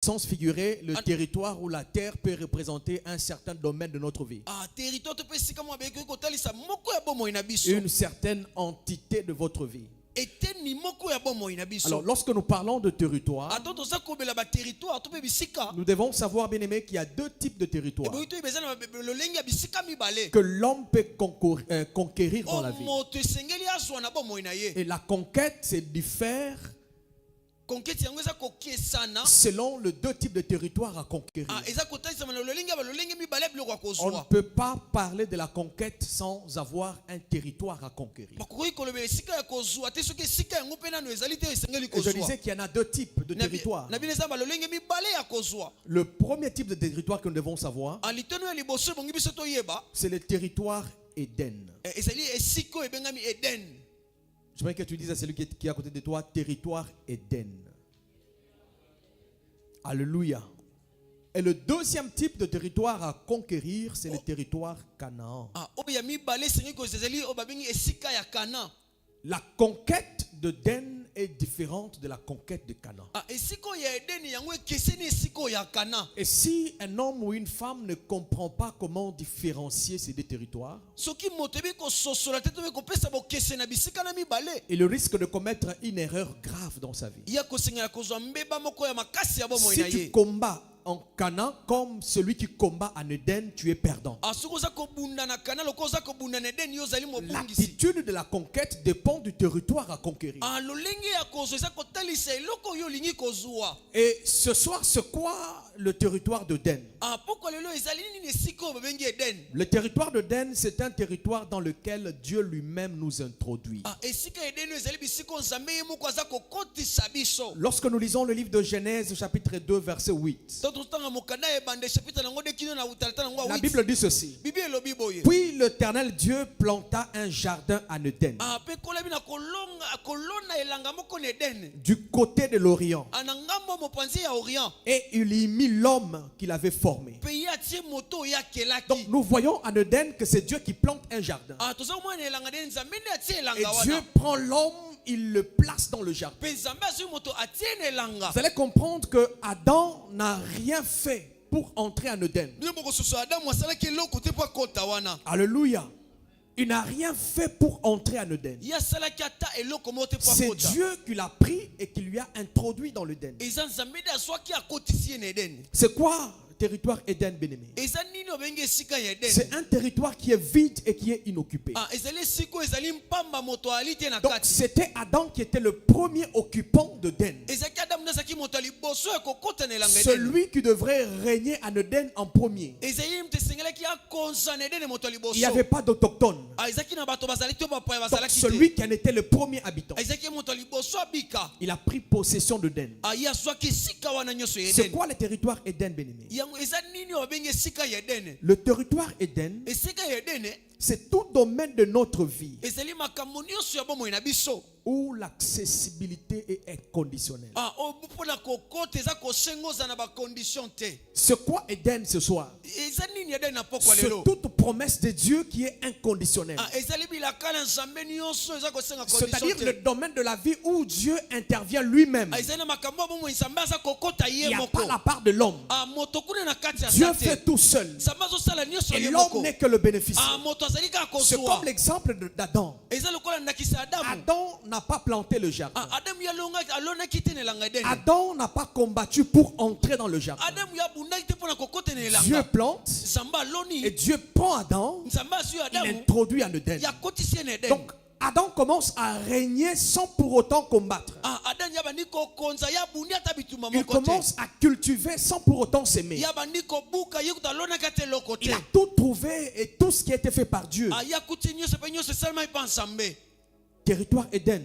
sens figuré, le territoire ou la terre peut représenter un certain domaine de notre vie. Une certaine entité de votre vie. Alors, lorsque nous parlons de territoire, nous devons savoir, bien aimé, qu'il y a deux types de territoires que l'homme peut conquérir dans la vie. Et la conquête, c'est diffère selon les deux types de territoires à conquérir. On ne peut pas parler de la conquête sans avoir un territoire à conquérir. Et je disais qu'il y en a deux types de territoires. Le premier type de territoire que nous devons savoir, c'est le territoire Éden. Je voudrais que tu dises à celui qui est à côté de toi, territoire Éden. Alléluia. Et le deuxième type de territoire à conquérir, c'est le territoire Canaan. La conquête d'Éden est différente de la conquête de Canaan. Et si un homme ou une femme ne comprend pas comment différencier ces deux territoires, il risque de commettre une erreur grave dans sa vie. Si tu combats en Canaan comme celui qui combat en Éden, tu es perdant. L'attitude de la conquête dépend du territoire à conquérir. Et ce soir, c'est quoi le territoire d'Éden? Le territoire d'Éden, c'est un territoire dans lequel Dieu lui-même nous introduit. Lorsque nous lisons le livre de Genèse, chapitre 2, verset 8, la Bible dit ceci. Puis l'Éternel Dieu planta un jardin en Éden, du côté de l'Orient, et il y mit l'homme qu'il avait formé. Donc nous voyons en Éden que c'est Dieu qui plante un jardin. Et Dieu prend l'homme, il le place dans le jardin. Vous allez comprendre que Adam n'a rien fait pour entrer en Éden. Alléluia. Il n'a rien fait pour entrer en Éden. C'est Dieu qui l'a pris et qui lui a introduit dans l'Éden. C'est quoi territoire Éden, bien-aimé? C'est un territoire qui est vide et qui est inoccupé. Donc c'était Adam qui était le premier occupant d'Éden. Celui qui devrait régner en Éden en premier. Il n'y avait pas d'autochtones. Donc celui qui en était le premier habitant, il a pris possession d'Éden. C'est quoi le territoire Éden, bien-aimé? Le territoire Éden, c'est tout domaine de notre vie où l'accessibilité est conditionnelle. C'est quoi Éden ce soir? C'est toute promesse de Dieu qui est inconditionnelle. C'est-à-dire le domaine de la vie où Dieu intervient lui-même. Il n'y a pas la part de l'homme. Dieu fait tout seul. Et l'homme n'est que le bénéficiaire. C'est comme l'exemple d'Adam. Adam n'a pas planté le jardin. Adam n'a pas combattu pour entrer dans le jardin. Dieu plante et Dieu prend Adam, il introduit en Éden. Donc Adam commence à régner sans pour autant combattre. Il commence à cultiver sans pour autant s'aimer. Il a tout trouvé et tout ce qui a été fait par Dieu. Territoire Éden,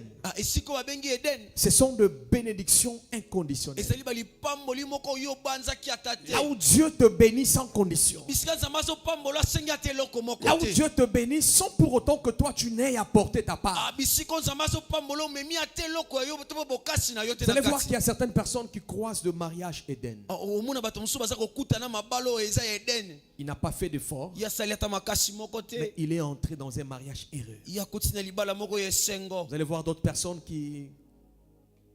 ce sont de bénédictions inconditionnelles. Là où Dieu te bénit sans condition. Là où Dieu te bénit sans pour autant que toi tu n'aies apporté ta part. Vous allez voir qu'il y a certaines personnes qui croisent le mariage Éden. Il n'a pas fait d'effort, mais il est entré dans un mariage heureux. Vous allez voir d'autres personnes qui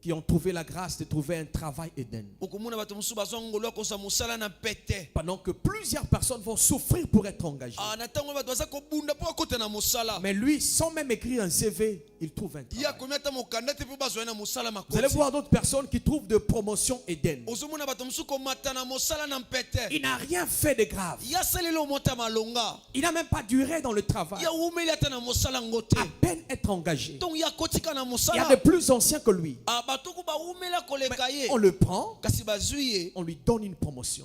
qui ont trouvé la grâce de trouver un travail Éden. Pendant que plusieurs personnes vont souffrir pour être engagées. Mais lui, sans même écrire un CV, il trouve un travail. Vous allez voir d'autres personnes qui trouvent de promotion Éden. Il n'a rien fait de grave. Il n'a même pas duré dans le travail. À peine être engagé. Il y a de plus anciens que lui. Mais on le prend, on lui donne une promotion.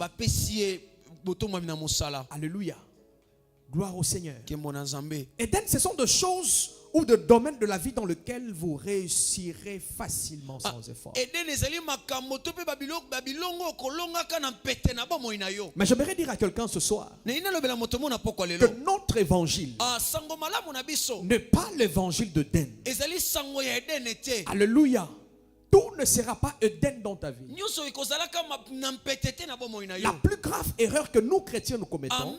Alléluia. Gloire au Seigneur. Éden, ce sont des choses ou des domaines de la vie dans lesquels vous réussirez facilement sans effort. Mais j'aimerais dire à quelqu'un ce soir que notre évangile n'est pas l'évangile de d'Éden. Alléluia. Tout ne sera pas Éden dans ta vie. La plus grave erreur que nous chrétiens nous commettons,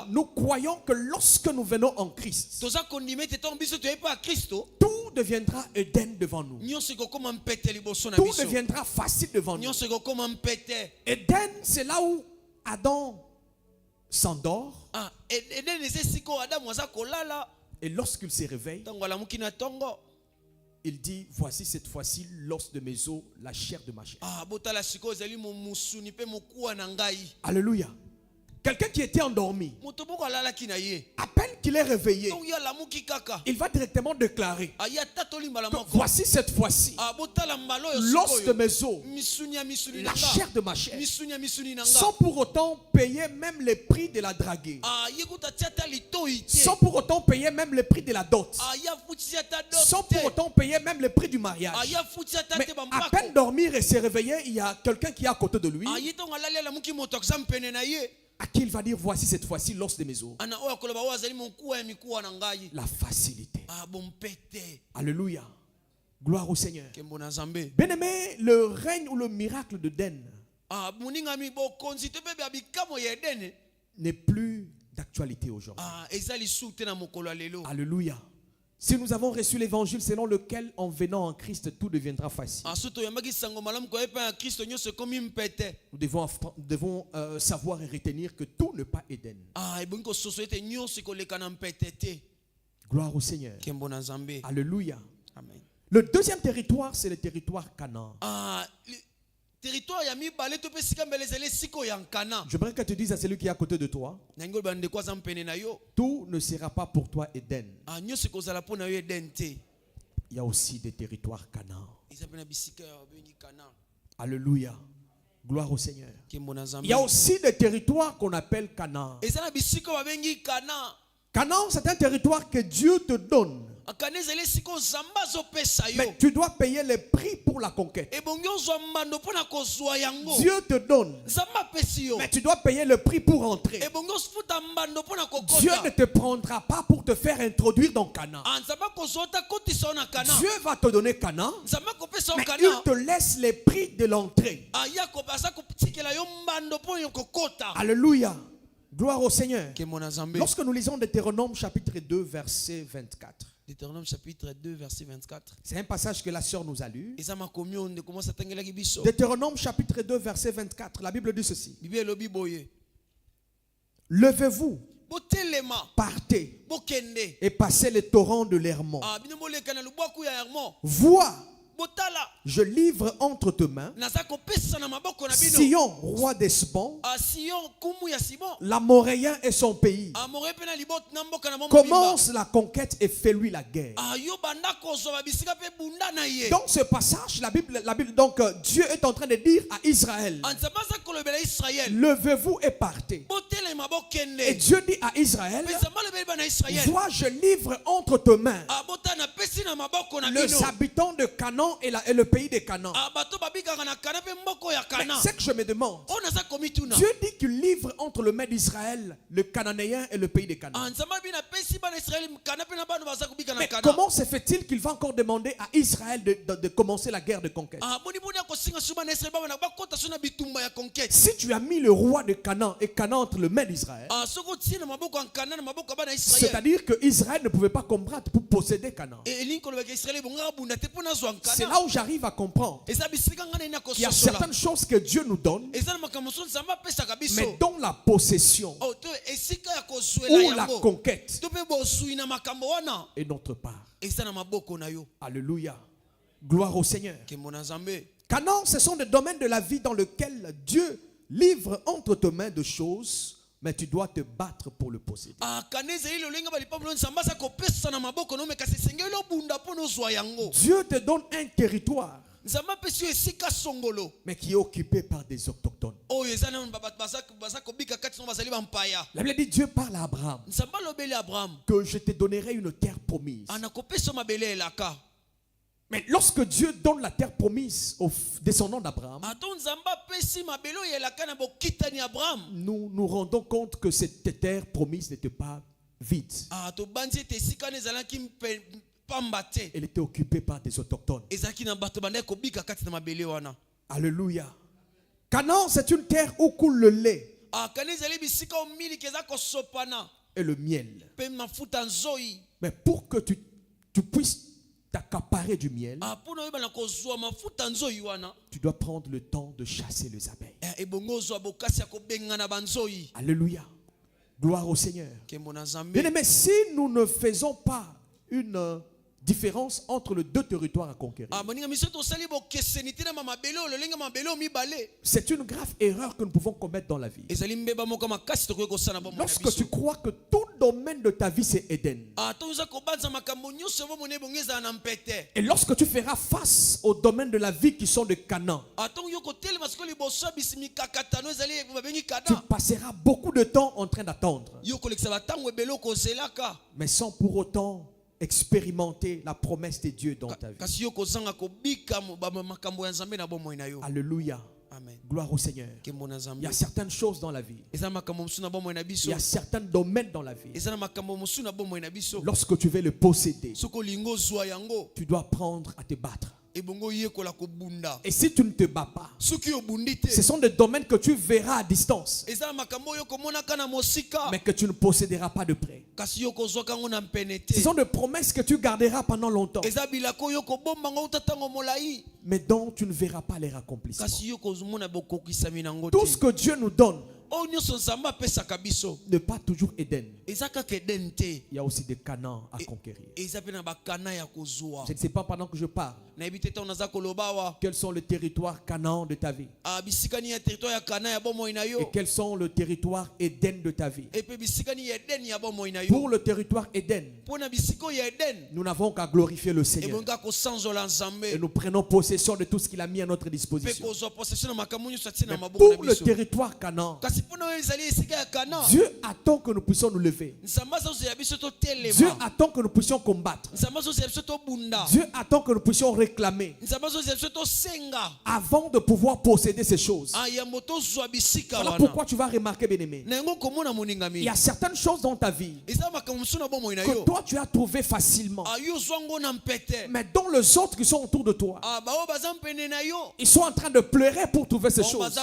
nous croyons que lorsque nous venons en Christ, tout deviendra Éden devant nous. Tout deviendra facile devant nous. Éden, c'est là où Adam s'endort. Et lorsqu'il se réveille, il dit, voici cette fois-ci l'os de mes os, la chair de ma chair. Alléluia. Quelqu'un qui était endormi, à peine qu'il est réveillé, il va directement déclarer que voici cette fois-ci l'os de mes os, la chair de ma chair, sans pour autant payer même les prix de la draguée, sans pour autant payer même les prix de la dot, sans pour autant payer même les prix du mariage. Mais à peine dormir et se réveiller, il y a quelqu'un qui est à côté de lui, à qui il va dire, voici cette fois-ci l'os de mes os. La facilité. Alléluia. Gloire au Seigneur. Bien-aimé, le règne ou le miracle de d'Éden n'est plus d'actualité aujourd'hui. Alléluia. Si nous avons reçu l'évangile selon lequel, en venant en Christ, tout deviendra facile. Nous devons savoir et retenir que tout n'est pas Éden. Gloire au Seigneur. Alléluia. Amen. Le deuxième territoire, c'est le territoire Canaan. J'aimerais que tu dises à celui qui est à côté de toi, tout ne sera pas pour toi Éden. Il y a aussi des territoires Canaan. Alléluia. Gloire au Seigneur. Il y a aussi des territoires qu'on appelle Canaan. Canaan, c'est un territoire que Dieu te donne. Mais tu dois payer les prix pour la conquête. Dieu te donne, mais tu dois payer le prix pour entrer. Dieu ne te prendra pas pour te faire introduire dans Canaan. Dieu va te donner Canaan, mais il te laisse les prix de l'entrée. Alléluia. Gloire au Seigneur. Lorsque nous lisons Deutéronome chapitre 2 verset 24. Deutéronome chapitre 2 verset 24. C'est un passage que la sœur nous a lu. Deutéronome chapitre 2 verset 24. La Bible dit ceci. Levez-vous, partez et passez les torrents de l'Hermon. Vois, je livre entre tes mains Sion, roi d'Hesbon, l'Amoréen et son pays. Commence la conquête et fais-lui la guerre. Dans ce passage, la Bible, donc Dieu est en train de dire à Israël, levez-vous et partez. Et Dieu dit à Israël, vois, je livre entre tes mains les habitants de Canaan et le pays de Canaan. Mais ce que je me demande, Dieu dit qu'il livre entre le maître d'Israël, le Cananéen et le pays des Canaan. Mais comment se fait-il qu'il va encore demander à Israël de commencer la guerre de conquête? Si tu as mis le roi de Canaan et Canaan entre le maître d'Israël, c'est-à-dire que Israël ne pouvait pas combattre pour posséder Canaan. C'est là où j'arrive à comprendre qu'il y a certaines choses que Dieu nous donne, mais dont la possession ou la conquête est notre part. Alléluia. Gloire au Seigneur. Canaan, ce sont des domaines de la vie dans lesquels Dieu livre entre tes mains de choses, mais tu dois te battre pour le posséder. Dieu te donne un territoire, mais qui est occupé par des autochtones. La Bible dit, Dieu parle à Abraham que je te donnerai une terre promise. Mais lorsque Dieu donne la terre promise aux descendants d'Abraham, nous nous rendons compte que cette terre promise n'était pas vide. Elle était occupée par des autochtones. Alléluia. Canaan, c'est une terre où coule le lait et le miel. Mais pour que tu puisses t'accaparer du miel, tu dois prendre le temps de chasser les abeilles. Alléluia. Gloire au Seigneur. Bien aimé, si nous ne faisons pas une différence entre les deux territoires à conquérir, c'est une grave erreur que nous pouvons commettre dans la vie. Lorsque tu crois que tout domaine de ta vie c'est Éden, et lorsque tu feras face aux domaines de la vie qui sont de Canaan, tu passeras beaucoup de temps en train d'attendre, mais sans pour autant expérimenter la promesse de Dieu dans ta vie. Alléluia. Amen. Gloire au Seigneur. Il y a certaines choses dans la vie. Il y a certains domaines dans la vie. Lorsque tu veux le posséder, tu dois apprendre à te battre. Et si tu ne te bats pas, ce sont des domaines que tu verras à distance, mais que tu ne posséderas pas de près. Ce sont des promesses que tu garderas pendant longtemps, mais dont tu ne verras pas les accomplissements. Tout ce que Dieu nous donne n'est pas toujours Éden. Il y a aussi des Canaan à conquérir. Je ne sais pas pendant que je parle quels sont les territoires Canaan de ta vie, et quels sont les territoires Éden de ta vie. Pour le territoire Éden, nous n'avons qu'à glorifier le Seigneur, et nous prenons possession de tout ce qu'il a mis à notre disposition. Mais pour le territoire Canaan, Dieu attend que nous puissions nous lever. Dieu attend que nous puissions combattre. Dieu attend que nous puissions réclamer avant de pouvoir posséder ces choses. Voilà pourquoi tu vas remarquer, bien-aimé, il y a certaines choses dans ta vie que toi tu as trouvé facilement, mais dont les autres qui sont autour de toi, ils sont en train de pleurer pour trouver ces choses.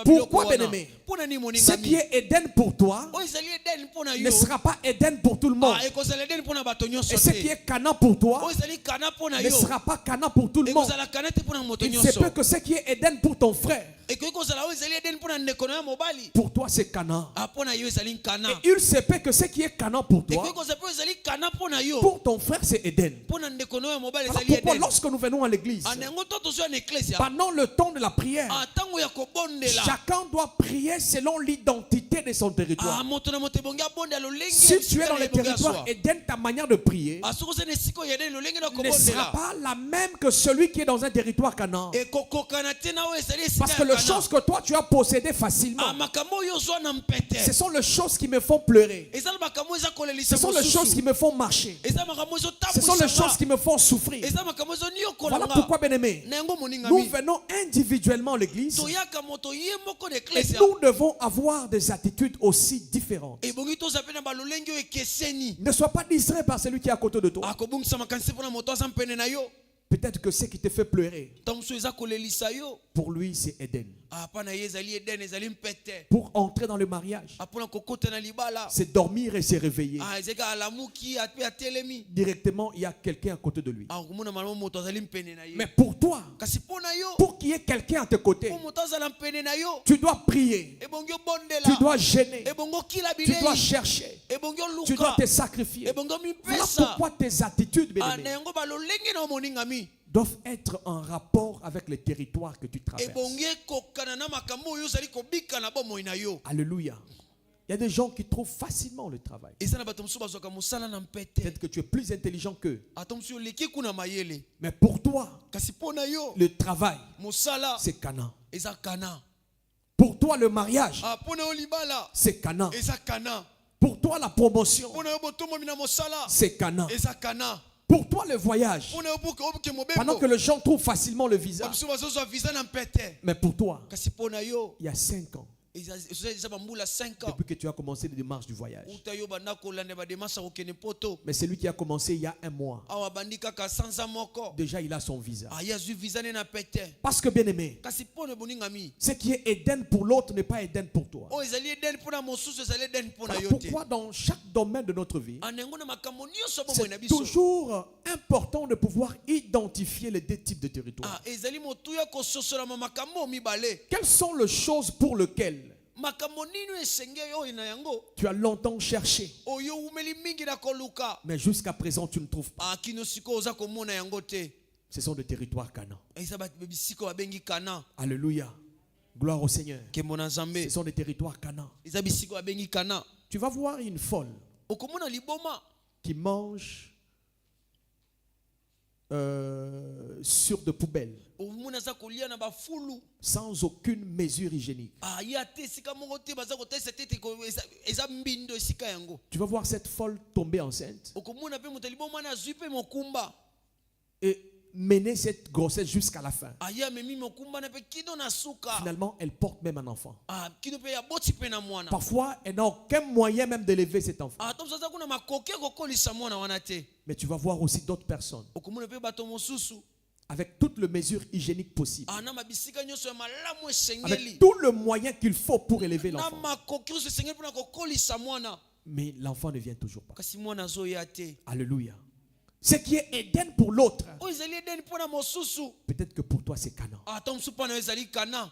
Pourquoi, bien-aimé? Ce qui est Éden pour toi ne sera pas Éden pour tout le monde. Et ce qui est Canaan pour toi ne sera pas Canaan pour tout le monde. Il se peut que ce qui est Éden pour ton frère, pour toi c'est Canaan. Et il se peut que ce qui est Canaan pour toi, pour ton frère c'est Éden. Voilà pourquoi lorsque nous venons à l'église, pendant le temps de la prière, chacun doit prier selon l'identité côté de son territoire. Si tu es dans le territoire Éden, ta manière de prier ne sera pas la même que celui qui est dans un territoire Canaan. Parce que les choses que toi tu as possédées facilement, ce sont les choses qui me font pleurer. Ce sont les choses qui me font marcher. Ce sont les choses qui me font souffrir. Voilà pourquoi, bien-aimé, nous venons individuellement à l'église et nous devons avoir des attitudes aussi différentes. Ne sois pas distrait par celui qui est à côté de toi. Peut-être que ce qui te fait pleurer, pour lui c'est Éden. Pour entrer dans le mariage, c'est dormir et se réveiller. Directement, il y a quelqu'un à côté de lui. Mais pour toi, pour qu'il y ait quelqu'un à tes côtés, tu dois prier, tu dois gêner, tu dois chercher, tu dois te sacrifier. Voilà pourquoi tes attitudes, bien-aimés, doivent être en rapport avec les territoires que tu traverses. Alléluia. Il y a des gens qui trouvent facilement le travail. Peut-être que tu es plus intelligent qu'eux. Mais pour toi, le travail, c'est Canaan. Pour toi, le mariage, c'est Canaan. Pour toi, la promotion, c'est Canaan. Pour toi, le voyage, pendant que les gens trouvent facilement le visa, mais pour toi, il y a 5 ans, depuis que tu as commencé les démarches du voyage. Mais celui qui a commencé il y a 1 mois, déjà il a son visa. Parce que, bien aimé, ce qui est Éden pour l'autre n'est pas Éden pour toi. Voilà pourquoi dans chaque domaine de notre vie, c'est toujours important de pouvoir identifier les 2 types de territoires. Quelles sont les choses pour lesquelles tu as longtemps cherché, mais jusqu'à présent tu ne trouves pas? Ce sont des territoires Canaan. Alléluia. Gloire au Seigneur. Ce sont des territoires Canaan. Tu vas voir une folle qui mange sur de poubelles sans aucune mesure hygiénique. Tu vas voir cette folle tomber enceinte et mener cette grossesse jusqu'à la fin. Finalement, elle porte même un enfant. Parfois, elle n'a aucun moyen même d'élever cet enfant. Mais tu vas voir aussi d'autres personnes avec toutes les mesures hygiéniques possibles, avec tout le moyen qu'il faut pour élever l'enfant. Mais l'enfant ne vient toujours pas. Alléluia. Ce qui est Éden pour l'autre, peut-être que pour toi c'est Canaan.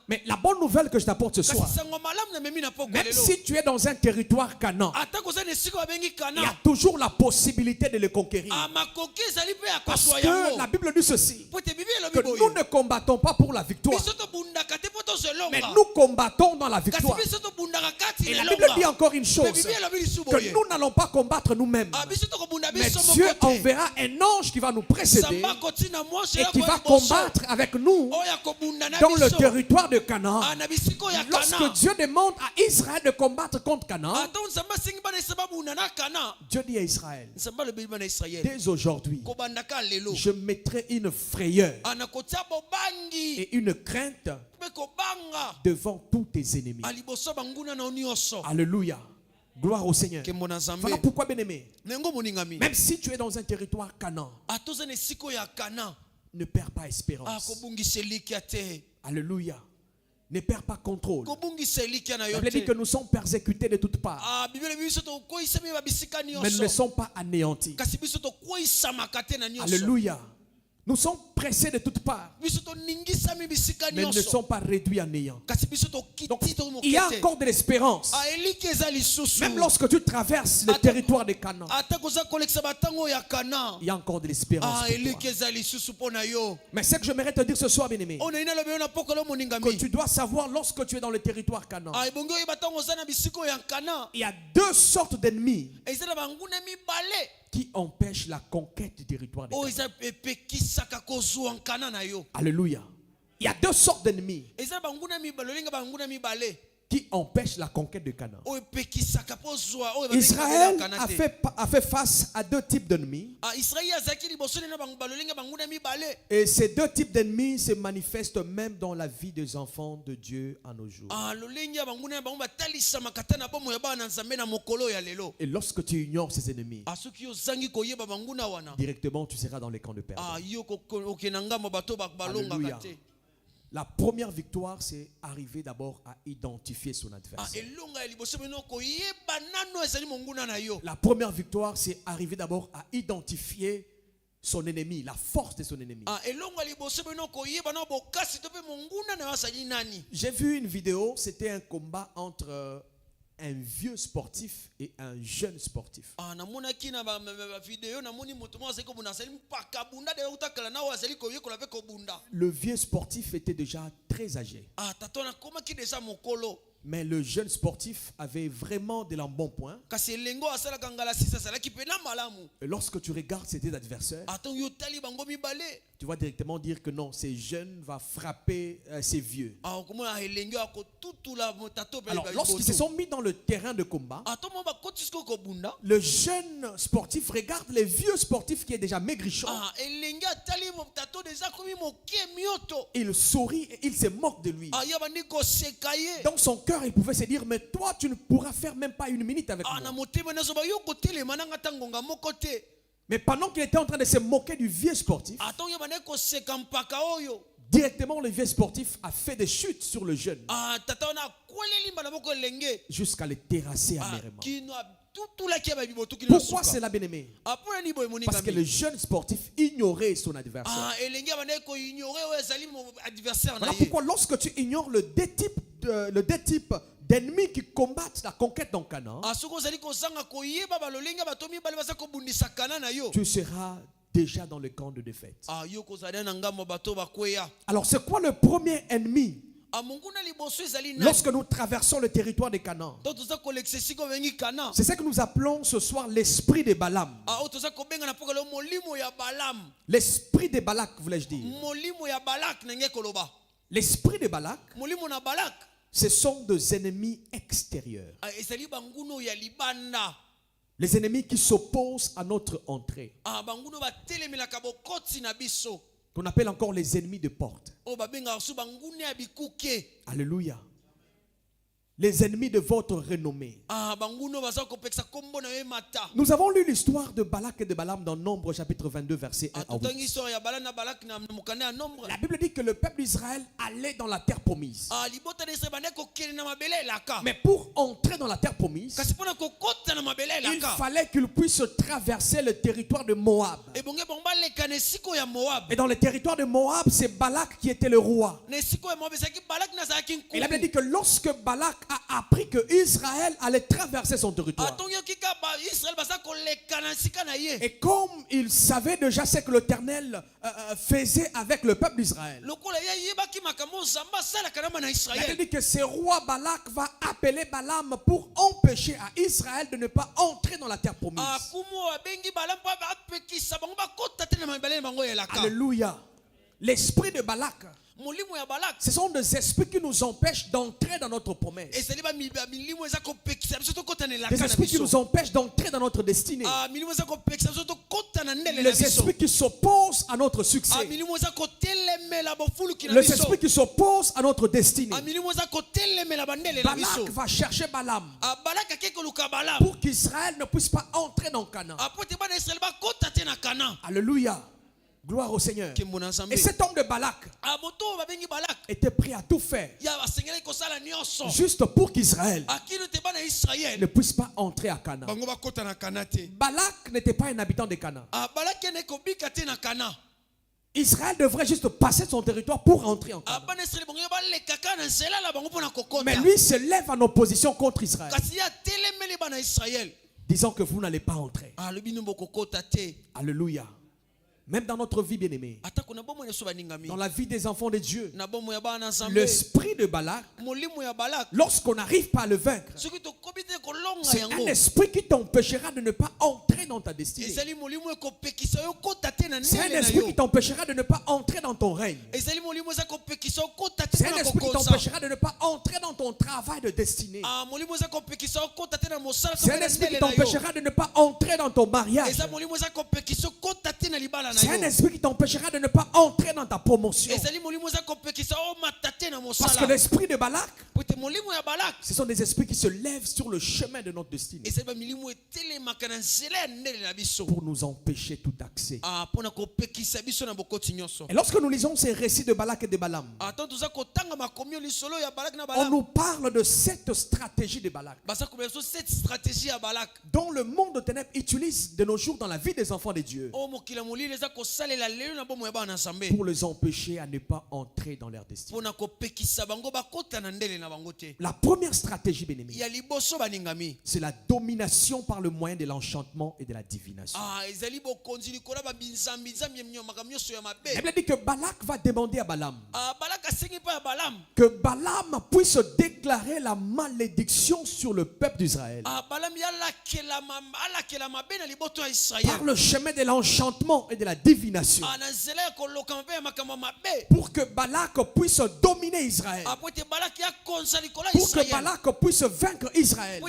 Mais la bonne nouvelle que je t'apporte ce soir, même si tu es dans un territoire Canaan, il y a toujours la possibilité de le conquérir. Parce que la Bible dit ceci, que nous ne combattons pas pour la victoire, mais nous combattons dans la victoire. Et la Bible dit encore une chose, que nous n'allons pas combattre nous-mêmes, mais Dieu enverra un ange qui va nous précéder et qui va combattre avec nous dans le territoire de Canaan. Lorsque Dieu demande à Israël de combattre contre Canaan, Dieu dit à Israël, dès aujourd'hui, je mettrai une frayeur et une crainte devant tous tes ennemis. Alléluia. Gloire au Seigneur. Voilà pourquoi, bien-aimé, même si tu es dans un territoire Canaan, ne perds pas espérance. Alléluia. Ne perds pas contrôle. La Bible dit que nous sommes persécutés de toutes parts, mais ne sont pas anéantis. Alléluia. Nous sommes pressés de toutes parts, mais ne sont pas réduits à néant. Donc, il y a encore de l'espérance. Même lorsque tu traverses le territoire de Canaan, il y a encore de l'espérance pour toi. Mais ce que j'aimerais te dire ce soir, bien-aimé, que tu dois savoir lorsque tu es dans le territoire Canaan, il y a deux sortes d'ennemis qui empêchent la conquête du territoire de Canaan. Alléluia. Il y a deux sortes d'ennemis qui empêchent la conquête de Canaan. Israël a fait face à deux types d'ennemis. Et ces deux types d'ennemis se manifestent même dans la vie des enfants de Dieu à nos jours. Et lorsque tu ignores ces ennemis, directement tu seras dans les camps de perdants. Alléluia. La première victoire, c'est arriver d'abord à identifier son adversaire. La première victoire, c'est arriver d'abord à identifier son ennemi, la force de son ennemi. J'ai vu une vidéo, c'était un combat entre un vieux sportif et un jeune sportif. Le vieux sportif était déjà très âgé. Mais le jeune sportif avait vraiment de l'embonpoint. Et lorsque tu regardes ses deux adversaires, tu vas directement dire que non, ces jeunes vont frapper ces vieux. Alors, lorsqu'ils se sont mis dans le terrain de combat, le jeune sportif regarde le vieux sportif qui est déjà maigrichon. Il sourit et il se moque de lui. Dans son cœur, il pouvait se dire, mais toi, tu ne pourras faire même pas une minute avec moi. Mais pendant qu'il était en train de se moquer du vieux sportif, directement le vieux sportif a fait des chutes sur le jeune jusqu'à le terrasser amèrement. Pourquoi c'est la bien-aimée? Parce que le jeune sportif ignorait son adversaire. Voilà pourquoi lorsque tu ignores le deux types d'ennemis qui combattent la conquête dans Canaan, tu seras déjà dans le camp de défaite. Alors c'est quoi le premier ennemi lorsque nous traversons le territoire de Canaan? C'est ce que nous appelons ce soir l'esprit de Balaam. L'esprit de Balak, voulais-je dire. L'esprit de Balak, ce sont des ennemis extérieurs. Les ennemis qui s'opposent à notre entrée. Qu'on appelle encore les ennemis de porte. Alléluia. Les ennemis de votre renommée. Nous avons lu l'histoire de Balak et de Balaam dans Nombre chapitre 22 verset 1 à 8. La Bible dit que le peuple d'Israël allait dans la terre promise. Mais pour entrer dans la terre promise, il fallait qu'il puisse traverser le territoire de Moab. Et dans le territoire de Moab, c'est Balak qui était le roi. Et la Bible dit que lorsque Balak a appris que Israël allait traverser son territoire, et comme il savait déjà ce que l'Éternel faisait avec le peuple d'Israël, il dit que ce roi Balak va appeler Balaam pour empêcher à Israël de ne pas entrer dans la terre promise. Alléluia. L'esprit de Balak, ce sont des esprits qui nous empêchent d'entrer dans notre promesse. Des esprits qui nous empêchent d'entrer dans notre destinée. Les esprits qui s'opposent à notre succès. Les esprits qui s'opposent à notre destinée. Balak va chercher Balaam pour qu'Israël ne puisse pas entrer dans Canaan. Alléluia. Gloire au Seigneur. Et cet homme de Balak était prêt à tout faire juste pour qu'Israël ne puisse pas entrer à Canaan. Balak n'était pas un habitant de Canaan. Israël devrait juste passer son territoire pour rentrer en Canaan. Mais lui se lève en opposition contre Israël, disant que vous n'allez pas entrer. Alléluia. Même dans notre vie, bien-aimée, dans la vie des enfants de Dieu, l'esprit de Balak, lorsqu'on n'arrive pas à le vaincre, c'est un esprit qui t'empêchera de ne pas entrer dans ta destinée. C'est un esprit qui t'empêchera de ne pas entrer dans ton règne. C'est un esprit qui t'empêchera de ne pas entrer dans ton travail de destinée. C'est un esprit qui t'empêchera de ne pas entrer dans ton mariage. C'est un esprit qui t'empêchera de ne pas entrer dans ta promotion. Parce que l'esprit de Balak, ce sont des esprits qui se lèvent sur le chemin de notre destinée pour nous empêcher tout accès. Et lorsque nous lisons ces récits de Balak et de Balaam, on nous parle de cette stratégie de Balak dont le monde de ténèbres utilise de nos jours dans la vie des enfants de Dieu pour les empêcher à ne pas entrer dans leur destinée. La première stratégie, bien-aimée, c'est la domination par le moyen de l'enchantement et de la divination. La Bible dit que Balak va demander à Balaam que Balaam puisse déclarer la malédiction sur le peuple d'Israël par le chemin de l'enchantement et de la divination, pour que Balak puisse dominer Israël, pour que Balak puisse vaincre Israël.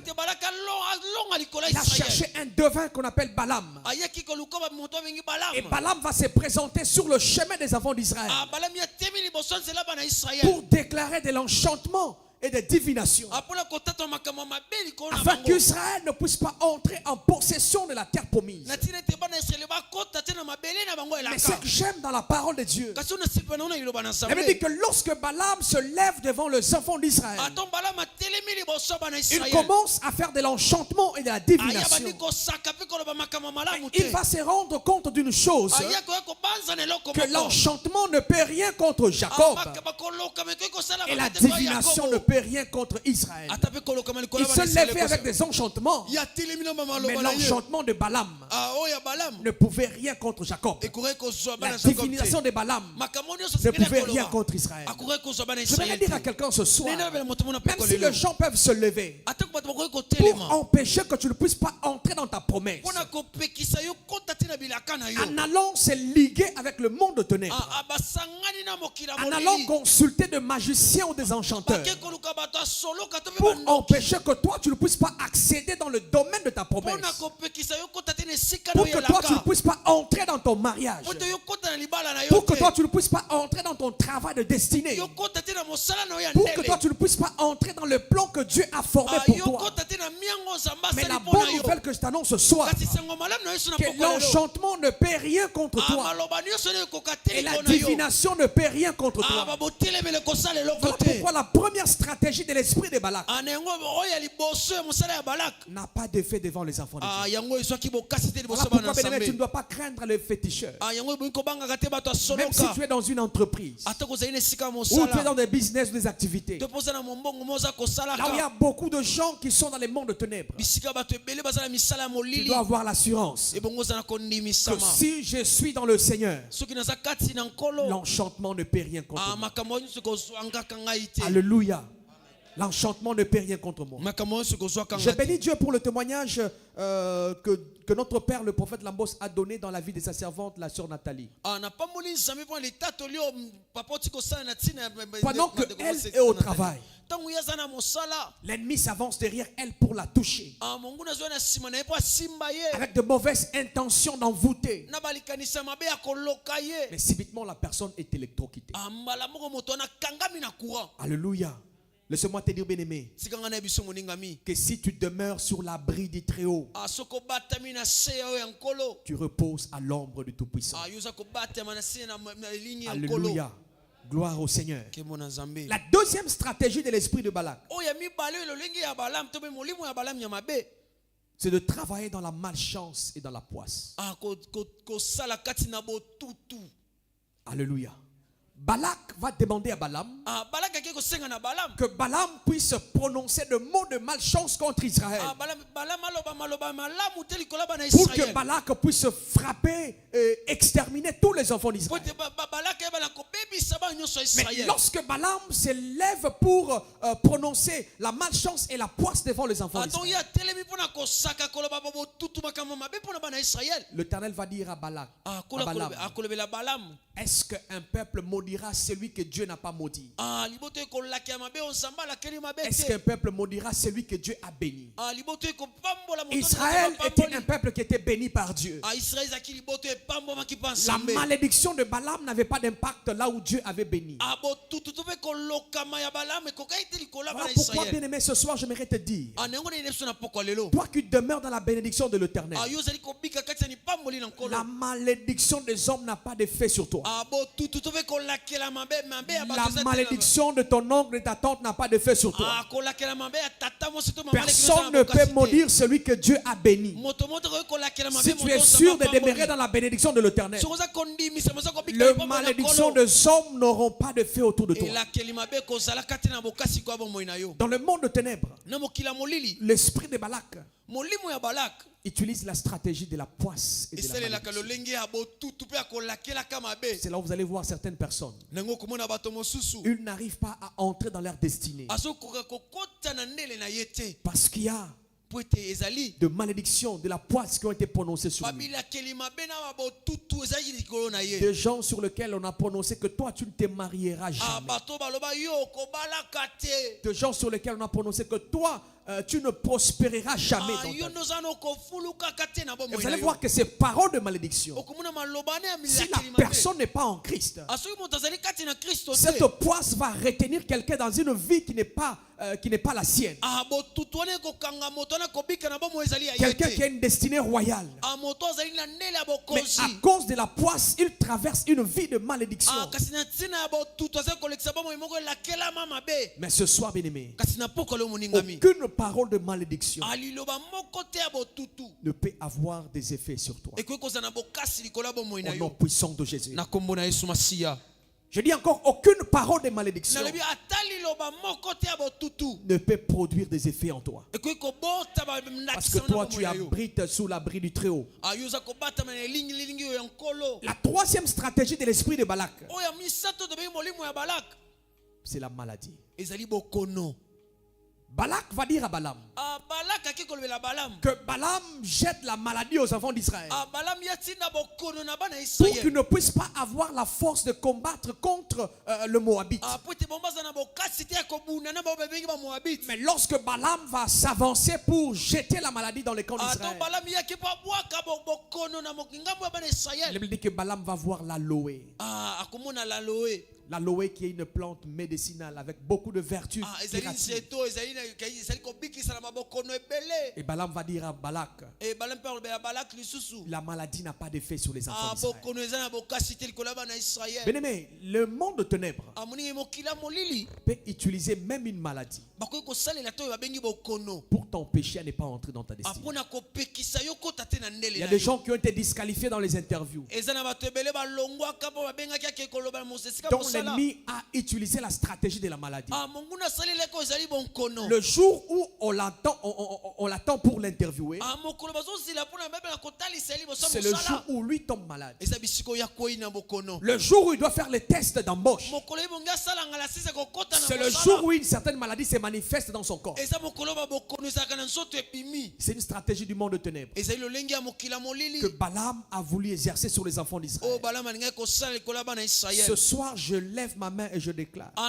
Il a cherché un devin qu'on appelle Balaam, et Balaam va se présenter sur le chemin des enfants d'Israël pour déclarer de l'enchantement et de divination, afin qu'Israël ne puisse pas entrer en possession de la terre promise. Mais ce que j'aime dans la parole de Dieu, elle me dit que lorsque Balaam se lève devant les enfants d'Israël, il commence à faire de l'enchantement et de la divination. Il va se rendre compte d'une chose, que l'enchantement ne peut rien contre Jacob et la divination ne peut rien contre Israël. Il se levait avec des enchantements, mais l'enchantement de Balaam ne pouvait rien contre Jacob. La divination de Balaam ne pouvait rien contre Israël. Je vais dire à quelqu'un ce soir, même si les gens peuvent se lever pour empêcher que tu ne puisses pas entrer dans ta promesse, en allant se liguer avec le monde de ténèbres, en allant consulter des magiciens ou des enchanteurs pour empêcher que toi tu ne puisses pas accéder dans le domaine de ta promesse, pour que toi tu ne puisses pas entrer dans ton mariage, pour que toi tu ne puisses pas entrer dans ton travail de destinée, pour que toi tu ne puisses pas entrer dans le plan que Dieu a formé pour toi. Mais la bonne nouvelle que je t'annonce ce soir, que l'enchantement ne peut rien contre toi et la divination ne peut rien contre toi. Voilà pourquoi la première stratégie de l'esprit de Balak n'a pas d'effet devant les enfants de Dieu. Voilà pourquoi, bien-aimé, tu ne dois pas craindre les féticheurs. Même si tu es dans une entreprise, ou tu es dans des business ou des activités, là où il y a beaucoup de gens qui sont dans les mondes de ténèbres, tu dois avoir l'assurance que si je suis dans le Seigneur, l'enchantement ne peut rien contre moi. Alléluia. L'enchantement ne peut rien contre moi. Je bénis Dieu pour le témoignage que notre père, le prophète Lambos, a donné dans la vie de sa servante, la sœur Nathalie. Pendant qu'elle est au travail, l'ennemi s'avance derrière elle pour la toucher, avec de mauvaises intentions d'envoûter. Mais subitement, la personne est électrocutée. Alléluia. Laisse-moi te dire, bien-aimé, que si tu demeures sur l'abri du Très-Haut, tu reposes à l'ombre du Tout-Puissant. Alléluia. Gloire au Seigneur. La deuxième stratégie de l'esprit de Balak, c'est de travailler dans la malchance et dans la poisse. Alléluia. Balak va demander à Balaam que Balaam puisse prononcer de mots de malchance contre Israël. Pour que Balak puisse frapper et exterminer tous les enfants d'Israël. Mais lorsque Balaam se lève pour prononcer la malchance et la poisse devant les enfants d'Israël, l'Éternel va dire à Balaam, est-ce qu'un peuple maudira celui que Dieu n'a pas maudit? Est-ce qu'un peuple maudira celui que Dieu a béni? Israël était un peuple qui était béni par Dieu. La malédiction de Balaam n'avait pas d'impact là où Dieu avait béni. Voilà pourquoi, bien-aimé, ce soir j'aimerais te dire, toi qui demeures dans la bénédiction de l'Éternel, la malédiction des hommes n'a pas d'effet sur toi. La malédiction de ton oncle et ta tante n'a pas d'effet sur toi. Personne ne peut maudire celui que Dieu a béni. Si tu es sûr de demeurer dans la bénédiction de l'Éternel, les malédictions des hommes n'auront pas d'effet autour de toi. Dans le monde de ténèbres, l'esprit de Balak utilise la stratégie de la poisse et de la malédiction. C'est là où vous allez voir certaines personnes. Ils n'arrivent pas à entrer dans leur destinée. Parce qu'il y a de malédictions, de la poisse qui ont été prononcées sur lui. Des gens sur lesquels on a prononcé que toi tu ne te marieras jamais. Des gens sur lesquels on a prononcé que toi tu ne prospéreras jamais dans ta vie. Et vous allez voir que ces paroles de malédiction, si la personne n'est pas en Christ, cette poisse va retenir quelqu'un dans une vie qui n'est pas la sienne. Quelqu'un qui a une destinée royale. Mais à cause de la poisse, il traverse une vie de malédiction. Mais ce soir, bien-aimé, aucune parole de malédiction ne peut avoir des effets sur toi. Au nom puissant de Jésus. Je dis encore, aucune parole de malédiction ne peut produire des effets en toi. Parce que toi, tu abrites sous l'abri du Très-Haut. La troisième stratégie de l'esprit de Balak, c'est la maladie. Balak va dire à Balaam que Balaam jette la maladie aux enfants d'Israël pour qu'ils ne puissent pas avoir la force de combattre contre le Moabite. Mais lorsque Balaam va s'avancer pour jeter la maladie dans les camps d'Israël, il dit que Balaam va voir l'aloe. L'aloe qui est une plante médicinale avec beaucoup de vertus. Et Balaam va dire à Balak, la maladie n'a pas d'effet sur les enfants d'Israël. Bien-aimé, le monde de ténèbres peut utiliser même une maladie pour t'empêcher à ne pas entrer dans ta destinée. Il y a des gens qui ont été disqualifiés dans les interviews, dont l'ennemi a utilisé la stratégie de la maladie. Le jour où on l'attend pour l'interviewer, c'est le jour où lui tombe malade. Le jour où il doit faire les tests d'embauche, c'est le jour où une certaine maladie se manifeste dans son corps. C'est une stratégie du monde de ténèbres que Balaam a voulu exercer sur les enfants d'Israël. Ce soir, je lève ma main et je déclare que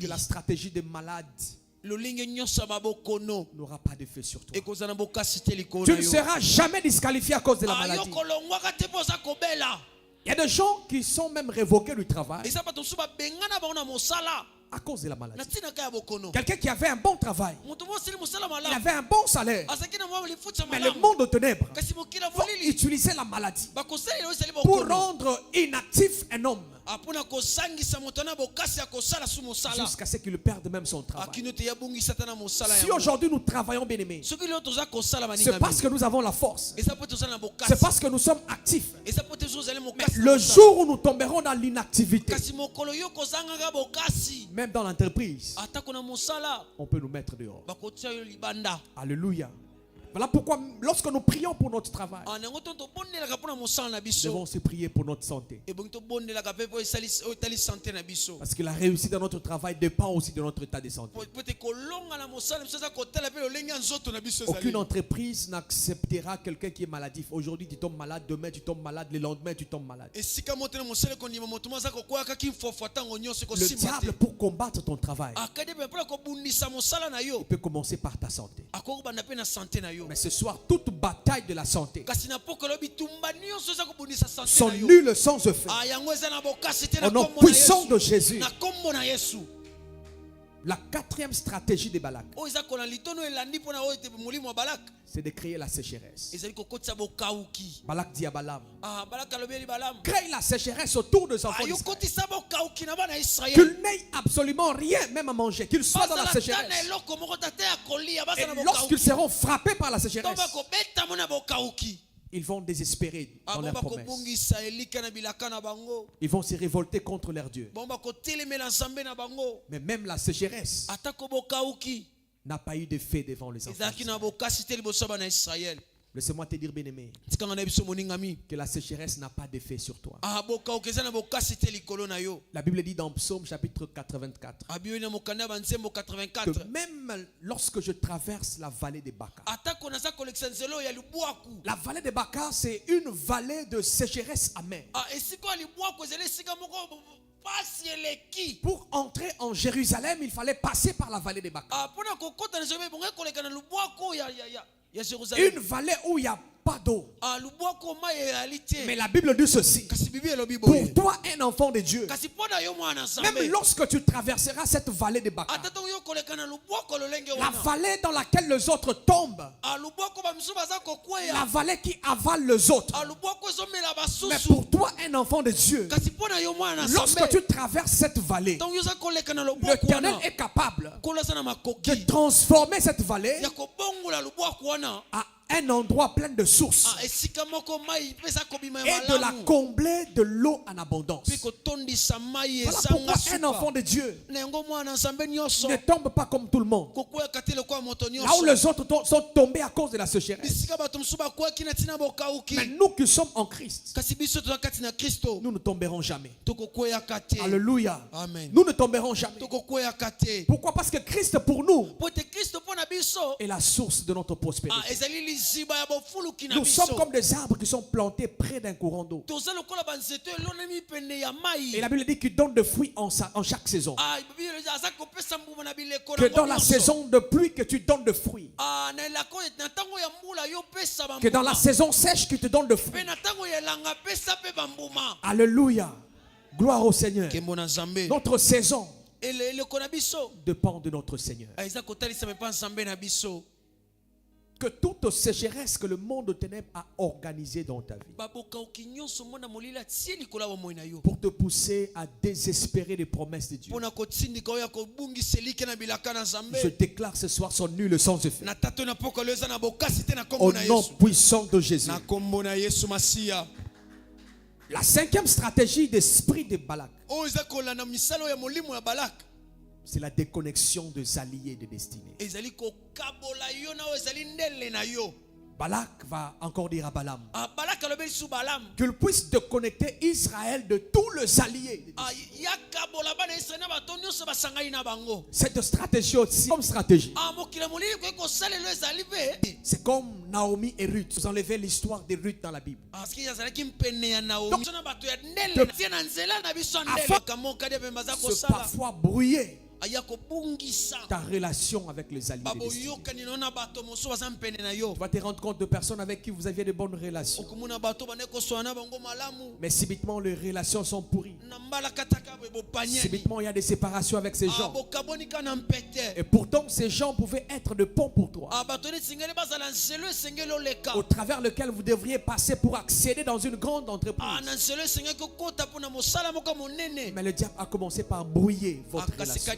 la stratégie des malades n'aura pas d'effet sur toi. Tu ne seras jamais disqualifié à cause de la maladie. Il y a des gens qui sont même révoqués du travail à cause de la maladie. Quelqu'un qui avait un bon travail, il avait un bon salaire, mais le monde de ténèbres va utiliser la maladie pour rendre inactif un homme. jusqu'à ce qu'il perde même son travail. Si aujourd'hui nous travaillons, bien-aimés, c'est parce que nous avons la force. C'est parce que nous sommes actifs. Mais le jour où nous tomberons dans l'inactivité, même dans l'entreprise, on peut nous mettre dehors. Alléluia. Voilà pourquoi lorsque nous prions pour notre travail, nous devons aussi prier pour notre santé. Parce que la réussite de notre travail dépend aussi de notre état de santé. Aucune entreprise n'acceptera quelqu'un qui est maladif. Aujourd'hui tu tombes malade, demain tu tombes malade, le lendemain tu tombes malade. Le diable, pour combattre ton travail, il peut commencer par ta santé. Mais ce soir, toute bataille de la santé sont nulles sans effet. Au nom puissant de Jésus. La quatrième stratégie de Balak, c'est de créer la sécheresse. Balak dit à Balaam, crée la sécheresse autour des enfants d'Israël. Qu'ils n'aient absolument rien même à manger, qu'ils soient dans la sécheresse. Et lorsqu'ils seront frappés par la sécheresse, ils vont désespérer dans leurs promesses. Ils vont se révolter contre leur Dieu. Mais même la sécheresse n'a pas eu d'effet devant les enfants. Laissez-moi te dire, bien-aimé, que la sécheresse n'a pas d'effet sur toi. La Bible dit dans Psaume chapitre 84 que même lorsque je traverse la vallée des Baka, la vallée des Baka, c'est une vallée de sécheresse amère. Pour entrer en Jérusalem, il fallait passer par la vallée des Baka. Une vallée où il n'y a pas d'eau. Mais la Bible dit ceci: pour toi, un enfant de Dieu, même lorsque tu traverseras cette vallée de Baka, la vallée dans laquelle les autres tombent, la vallée qui avale les autres, mais pour toi, un enfant de Dieu, lorsque tu traverses cette vallée, l'Éternel est capable de transformer cette vallée à un endroit plein de sources et de la combler de l'eau en abondance. Voilà pourquoi un enfant de Dieu ne tombe pas comme tout le monde. Là où les autres sont tombés à cause de la sécheresse, mais nous qui sommes en Christ, nous ne tomberons jamais. Alléluia. Amen. Nous ne tomberons jamais. Pourquoi? Parce que Christ pour nous est la source de notre prospérité. Nous sommes comme des arbres qui sont plantés près d'un courant d'eau. Et la Bible dit qu'il donne des fruits en chaque saison. Que dans la saison de pluie que tu donnes des fruits. Que dans la saison sèche que tu donnes des fruits. Alléluia. Gloire au Seigneur. Notre saison dépend de notre Seigneur. Que toute sécheresse que le monde de ténèbres a organisée dans ta vie, pour te pousser à désespérer les promesses de Dieu, je déclare ce soir son nul sans effet. Au nom puissant de Jésus. La cinquième stratégie d'esprit de Balak, c'est la déconnexion des alliés de destinée. Balak va encore dire à Balaam qu'il puisse déconnecter Israël de tous les alliés. Cette stratégie aussi, comme stratégie, c'est comme Naomi et Ruth. Vous enlevez l'histoire de Ruth dans la Bible. Donc, parfois brouillé, ta relation avec les alliés de destinée. Tu vas te rendre compte de personnes avec qui vous aviez de bonnes relations. Mais subitement, les relations sont pourries. Subitement, il y a des séparations avec ces gens. Et pourtant, ces gens pouvaient être de ponts pour toi, au travers lequel vous devriez passer pour accéder dans une grande entreprise. Mais le diable a commencé par brouiller votre relation.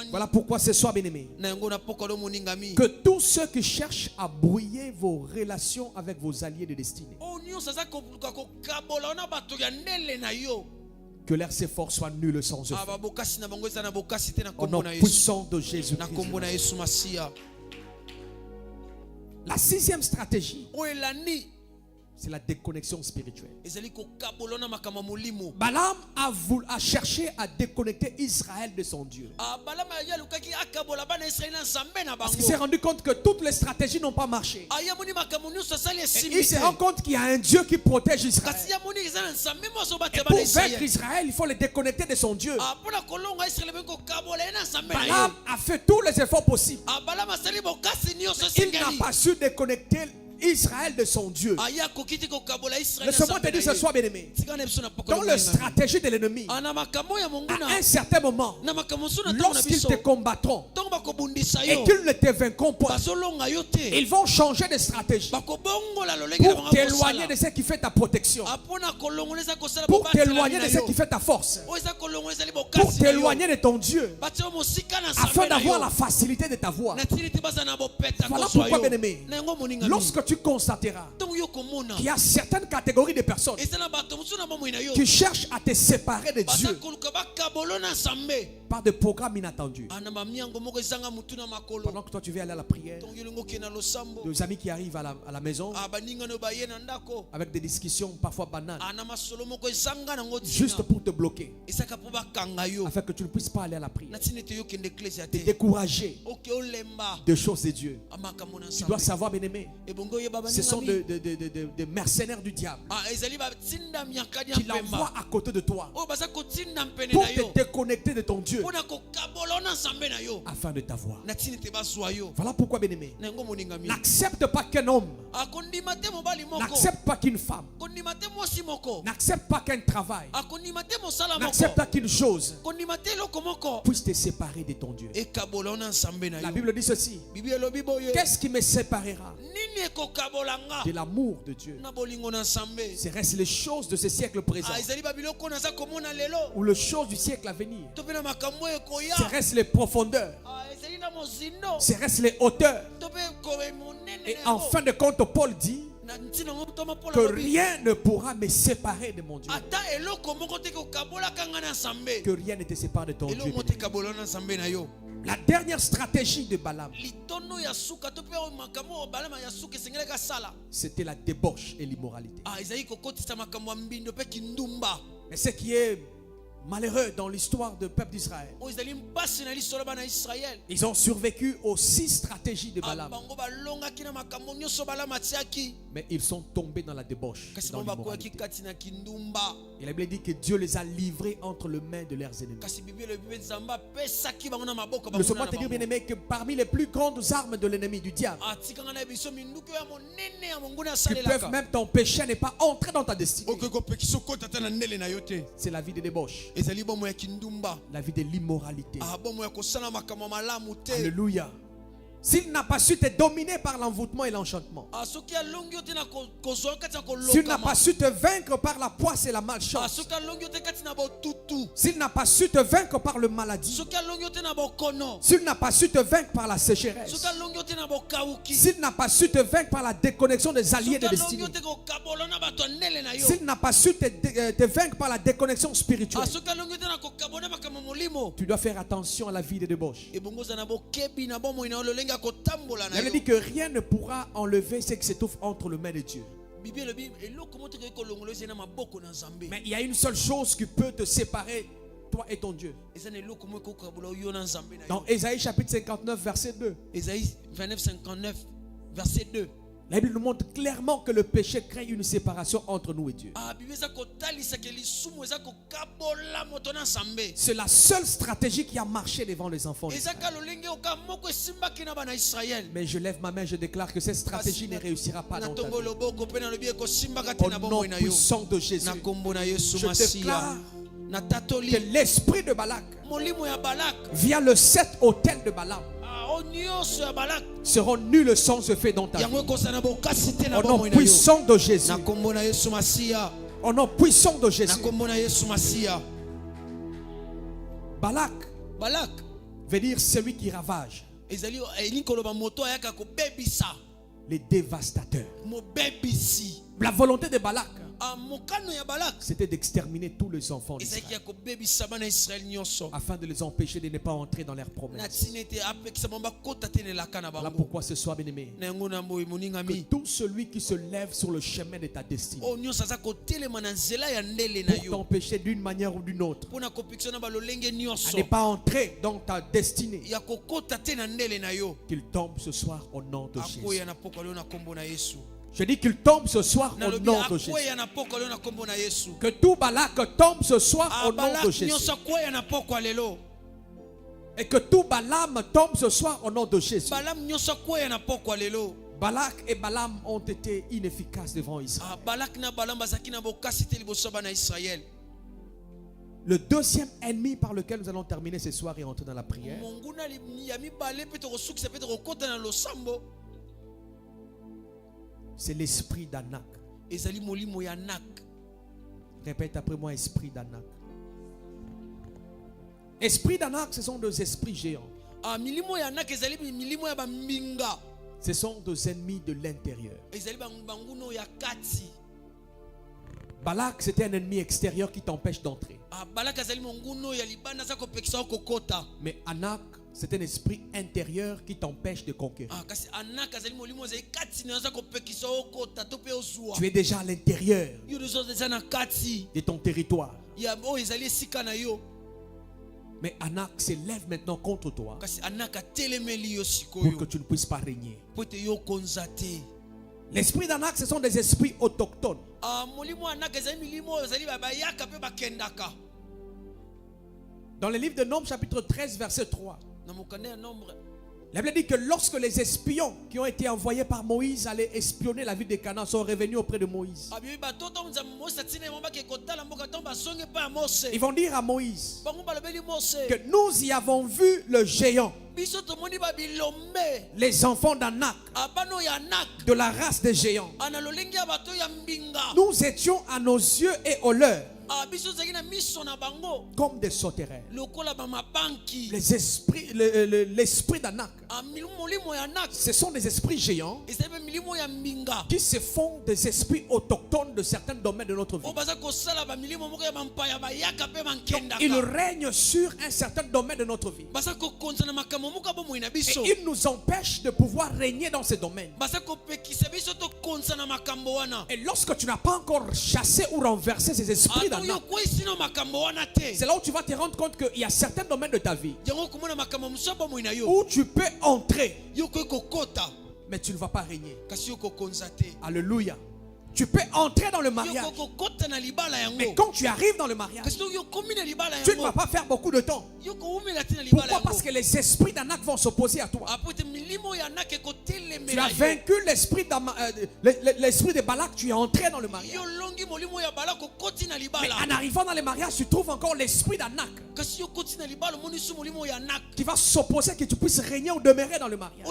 Voilà pourquoi ce soir, bien-aimé, que tous ceux qui cherchent à brouiller vos relations avec vos alliés de destinée, que leur effort soit nul sans eux. Au nom puissant de Jésus-Christ. La sixième stratégie, c'est la déconnexion spirituelle. Balaam a cherché à déconnecter Israël de son Dieu. Parce qu'il s'est rendu compte que toutes les stratégies n'ont pas marché. Et il se rend compte qu'il y a un Dieu qui protège Israël. Et pour vaincre Israël, il faut le déconnecter de son Dieu. Balaam a fait tous les efforts possibles. Il n'a pas su déconnecter Israël de son Dieu. Laisse-moi te dire ce soir, bien-aimé, dans la stratégie de l'ennemi, à un certain moment, lorsqu'ils te combattront et qu'ils ne te vaincront pas, ils vont changer de stratégie pour t'éloigner de ce qui fait ta protection, pour t'éloigner de ce qui fait ta force, pour t'éloigner de ton Dieu, afin d'avoir la facilité de ta voix. Voilà pourquoi, bien-aimé, lorsque tu constateras qu'il y a certaines catégories de personnes qui cherchent à te séparer de Dieu par des programmes inattendus. Pendant que toi tu vas aller à la prière, des amis qui arrivent à la maison avec des discussions parfois banales, juste pour te bloquer, afin que tu ne puisses pas aller à la prière, te décourager des choses de Dieu. Tu dois savoir, bien-aimé, ce sont des mercenaires du diable qui l'envoient à côté de toi pour te déconnecter de ton Dieu afin de t'avoir. Voilà pourquoi, bien-aimé, n'accepte pas qu'un homme, n'accepte pas qu'une femme, n'accepte pas qu'un travail, n'accepte pas qu'une chose puisse te séparer de ton Dieu. La Bible dit ceci: qu'est-ce qui me séparera de l'amour de Dieu? Ce reste les choses de ce siècle présent ou les choses du siècle à venir. Ce reste les profondeurs, ce reste les hauteurs. Et en fin de compte, Paul dit que rien ne pourra me séparer de mon Dieu. Que rien ne te sépare de ton Dieu. La dernière stratégie de Balaam, c'était la débauche et l'immoralité. Et ce qui est malheureux dans l'histoire du peuple d'Israël, ils ont survécu aux 6 stratégies de Balaam, mais ils sont tombés dans la débauche, dans l'immoralité. Et la Bible dit que Dieu les a livrés entre les mains de leurs ennemis. Laisse-moi te dire, bien-aimé, que parmi les plus grandes armes de l'ennemi, du diable, qui peuvent même t'empêcher de ne pas entrer dans ta destinée, c'est la vie de débauche, la vie de l'immoralité. Alléluia. S'il n'a pas su te dominer par l'envoûtement et l'enchantement, s'il n'a pas su te vaincre par la poisse et la malchance, s'il n'a pas su te vaincre par le maladie, s'il n'a pas su te vaincre par la sécheresse, s'il n'a pas su te vaincre par la déconnexion des alliés de destinée, s'il n'a pas su te vaincre par la déconnexion spirituelle, tu dois faire attention à la vie de débauche. Elle dit que rien ne pourra enlever ce qui se trouve entre les mains de Dieu. Mais il y a une seule chose qui peut te séparer, toi et ton Dieu. Dans Ésaïe chapitre 59 verset 2. Ésaïe 29 59 verset 2. La Bible nous montre clairement que le péché crée une séparation entre nous et Dieu. C'est la seule stratégie qui a marché devant les enfants d'Israël. Mais je lève ma main, je déclare que cette stratégie ne réussira pas dans ta vie. Au nom puissant de Jésus, je déclare que l'esprit de Balak via le 7 autel de Balaam seront nuls sans effet dans ta vie. Au nom puissant de Jésus. Au nom puissant de Jésus. Balak veut dire celui qui ravage. Les dévastateurs. La volonté de Balak, c'était d'exterminer tous les enfants d'Israël afin de les empêcher de ne pas entrer dans leurs promesses. Voilà pourquoi ce soir, bien-aimé, que tout celui qui se lève sur le chemin de ta destinée pour t'empêcher d'une manière ou d'une autre à ne pas entrer dans ta destinée, qu'il tombe ce soir au nom de Jésus. Je dis qu'il tombe ce soir au nom de Jésus. Que tout Balak tombe ce soir au nom de Jésus. Et que tout Balaam tombe ce soir au nom de Jésus. Balak et Balaam ont été inefficaces devant Israël. Le deuxième ennemi par lequel nous allons terminer ce soir et entrer dans la prière, c'est l'esprit d'Anak. Répète après moi, esprit d'Anak. Esprit d'Anak, ce sont deux esprits géants. Ce sont deux ennemis de l'intérieur. Balak, c'était un ennemi extérieur qui t'empêche d'entrer. Mais Anak, c'est un esprit intérieur qui t'empêche de conquérir. Tu es déjà à l'intérieur de ton territoire. Mais Anak s'élève maintenant contre toi pour que tu ne puisses pas régner. L'esprit d'Anak, ce sont des esprits autochtones. Dans le livre de Nombres, chapitre 13, verset 3, la Bible dit que lorsque les espions qui ont été envoyés par Moïse allaient espionner la ville de Canaan sont revenus auprès de Moïse, ils vont dire à Moïse que nous y avons vu le géant, les enfants d'Anak, de la race des géants. Nous étions à nos yeux et aux leurs comme des sauterelles. L'esprit d'Anak, ce sont des esprits géants qui se font des esprits autochtones de certains domaines de notre vie. Donc, ils règnent sur un certain domaine de notre vie et ils nous empêchent de pouvoir régner dans ces domaines. Et lorsque tu n'as pas encore chassé ou renversé ces esprits d'Anak, c'est là où tu vas te rendre compte qu'il y a certains domaines de ta vie où tu peux entrer, mais tu ne vas pas régner. Alléluia. Tu peux entrer dans le mariage, mais quand tu arrives dans le mariage, tu ne vas pas faire beaucoup de temps. Pourquoi? Parce que les esprits d'Anak vont s'opposer à toi. Tu as vaincu l'esprit de Balak, tu es entré dans le mariage. Mais en arrivant dans le mariage, tu trouves encore l'esprit d'Anak qui va s'opposer que tu puisses régner ou demeurer dans le mariage.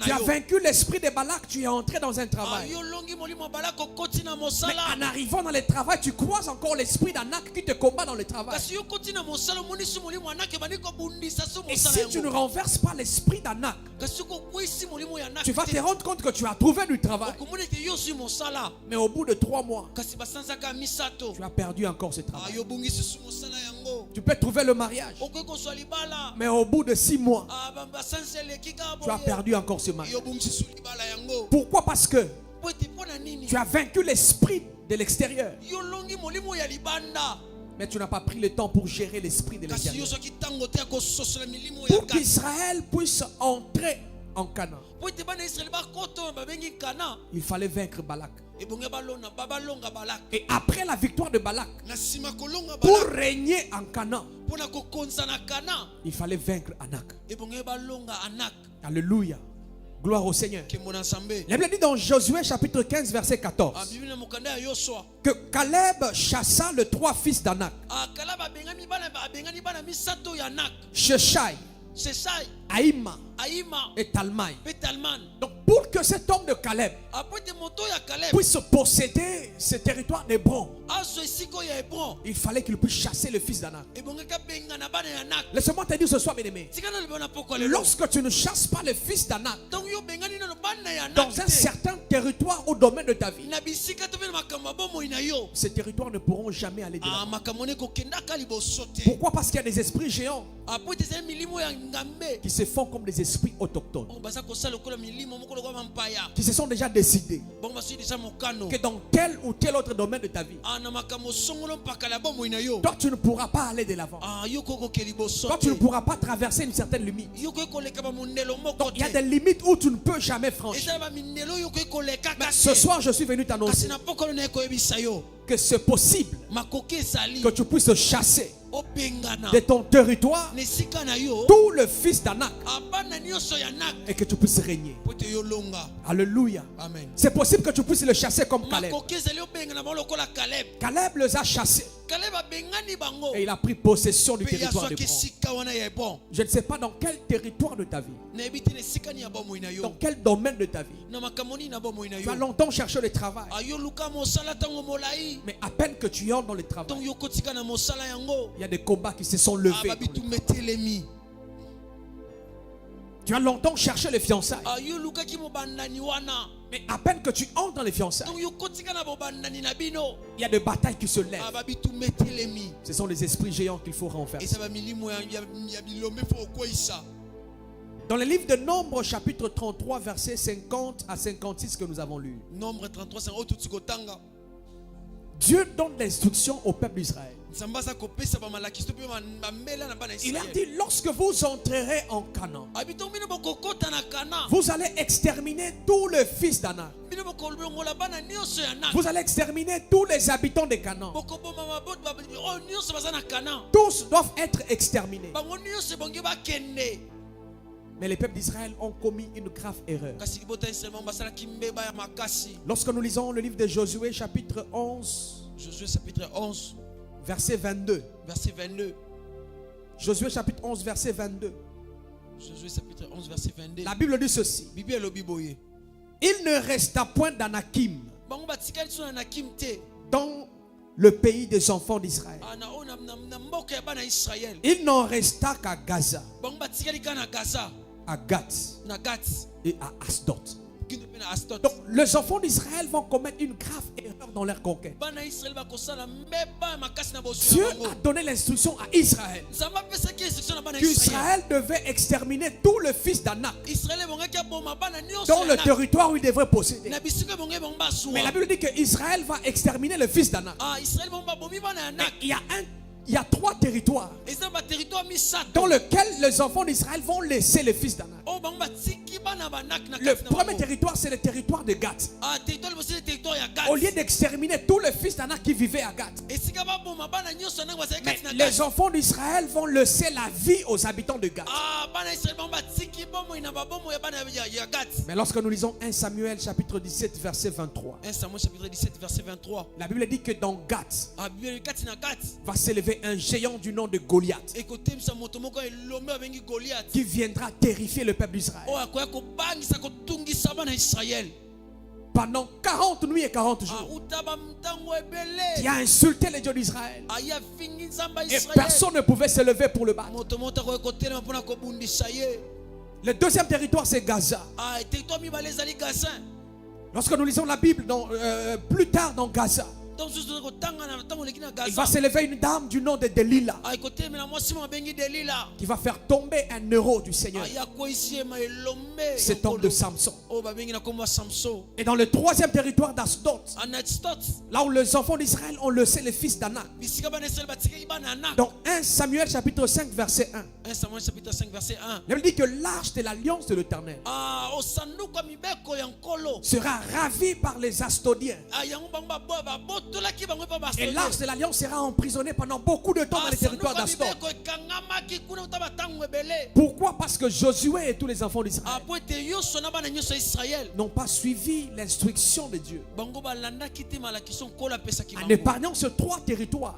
Tu as vaincu l'esprit de Balak, tu es entré dans un travail. Mais en arrivant dans le travail, tu croises encore l'esprit d'Anak qui te combat dans le travail. Et si tu ne renverses pas l'esprit d'Anak, tu vas te rendre compte que tu as trouvé du travail, mais au bout de 3 mois, tu as perdu encore ce travail. Tu peux trouver le mariage, mais au bout de 6 mois, tu as perdu encore ce mariage. Pourquoi? Parce que tu as vaincu l'esprit de l'extérieur, mais tu n'as pas pris le temps pour gérer l'esprit de l'intérieur. Pour qu'Israël puisse entrer en Canaan, il fallait vaincre Balak. Et après la victoire de Balak, pour régner en Canaan, il fallait vaincre Anak. Alléluia. Gloire au Seigneur. La Bible dit dans Josué chapitre 15 verset 14 que Caleb chassa les 3 fils d'Anak, Sheshai, Aïma et Talmai. Donc pour que cet homme de Caleb puisse posséder ce territoire d'Hébron, il fallait qu'il puisse chasser le fils d'Anak. Laisse-moi te dire ce soir, bien-aimé, lorsque tu ne chasses pas le fils d'Anak dans un certain territoire au domaine de ta vie, ces territoires ne pourront jamais aller de l'avant. Pourquoi? Parce qu'il y a des esprits géants qui se font comme des esprits autochtones, qui se sont déjà décidés que dans tel ou tel autre domaine de ta vie, toi tu ne pourras pas aller de l'avant. Toi tu ne pourras pas traverser une certaine limite. Donc il y a des limites où tu ne peux jamais franchir. Mais ce soir je suis venu t'annoncer que c'est possible que tu puisses chasser de ton territoire tout le fils d'Anak et que tu puisses régner. Alléluia. C'est possible que tu puisses le chasser comme Caleb. Caleb les a chassés et il a pris possession du territoire d'Hébron. Je ne sais pas dans quel territoire de ta vie, dans quel domaine de ta vie, tu as longtemps cherché le travail, mais à peine que tu entres dans le travail, il y a des combats qui se sont levés. Tu as longtemps cherché les fiançailles, mais à peine que tu entres dans les fiançailles, il y a des batailles qui se lèvent. Ce sont les esprits géants qu'il faut renverser. Dans le livre de Nombre, chapitre 33, versets 50 à 56 que nous avons lu, Nombre 33, Dieu donne l'instruction au peuple d'Israël. Il a dit, lorsque vous entrerez en Canaan, vous allez exterminer tous les fils d'Anak. Vous allez exterminer tous les habitants de Canaan. Tous doivent être exterminés. Mais les peuples d'Israël ont commis une grave erreur. Lorsque nous lisons le livre de Josué chapitre 11, verset 22. Verset 22. Josué chapitre 11 verset 22. Josué chapitre 11 verset 22. La Bible dit ceci. Il ne resta point d'Anakim dans le pays des enfants d'Israël. Il n'en resta qu'à Gaza, à Gath et à Asdod. Donc les enfants d'Israël vont commettre une grave erreur dans leur conquête. Dieu a donné l'instruction à Israël qu'Israël devait exterminer tout le fils d'Anak dans le territoire où il devrait posséder. Mais la Bible dit que Israël va exterminer le fils d'Anak. Il y a 3 territoires dans lesquels les enfants d'Israël vont laisser les fils d'Anak. Le premier territoire, c'est le territoire de Gath. Au lieu d'exterminer tous les fils d'Anak qui vivaient à Gath, mais les enfants d'Israël vont laisser la vie aux habitants de Gath. Mais lorsque nous lisons 1 Samuel chapitre 17 verset 23, 1 Samuel chapitre 17 verset 23, la Bible dit que dans Gath va s'élever un géant du nom de Goliath qui viendra terrifier le peuple d'Israël. Pendant 40 nuits et 40 jours, qui a insulté les dieux d'Israël. Et personne ne pouvait se lever pour le battre. Le deuxième territoire, c'est Gaza. Lorsque nous lisons la Bible plus tard dans Gaza, il va s'élever une dame du nom de Delilah qui va faire tomber un héros du Seigneur, cet homme de Samson. Et dans le troisième territoire d'Asdod, là où les enfants d'Israël ont laissé les fils d'Anak, dans 1 Samuel chapitre 5 verset 1, 1 Samuel chapitre 5 verset 1. Il dit que l'arche de l'alliance de l'Éternel sera ravie par les Astodiens. Et l'arche de l'alliance sera emprisonnée pendant beaucoup de temps dans les territoires d'Astod. Pourquoi? Parce que Josué et tous les enfants d'Israël n'ont pas suivi l'instruction de Dieu en épargnant ces 3 territoires.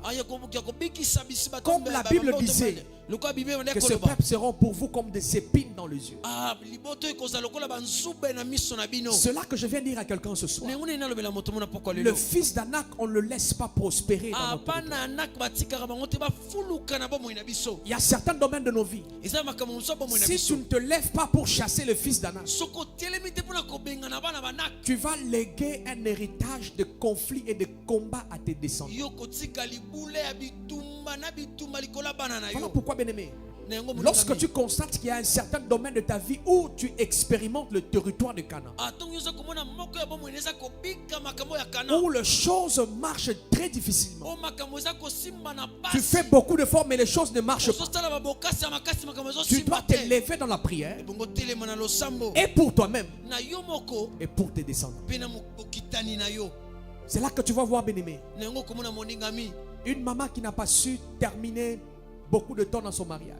Comme la Bible disait, que ce peuple seront pour vous comme des épines dans les yeux. Cela que je viens de dire à quelqu'un ce soir. Le fils d'Anak, on ne le laisse pas prospérer dans notre territoire. Il y a certains domaines de nos vies. Si tu ne te lèves pas pour chasser le fils d'Anak, tu vas léguer un héritage de conflits et de combats à tes descendants. Voilà pourquoi, bien-aimé, lorsque tu constates qu'il y a un certain domaine de ta vie où tu expérimentes le territoire de Canaan, où les choses marchent très difficilement, tu fais beaucoup d'efforts mais les choses ne marchent pas, tu dois te lever dans la prière et pour toi-même et pour tes descendants. C'est là que tu vas voir, bien-aimé, une maman qui n'a pas su terminer beaucoup de temps dans son mariage.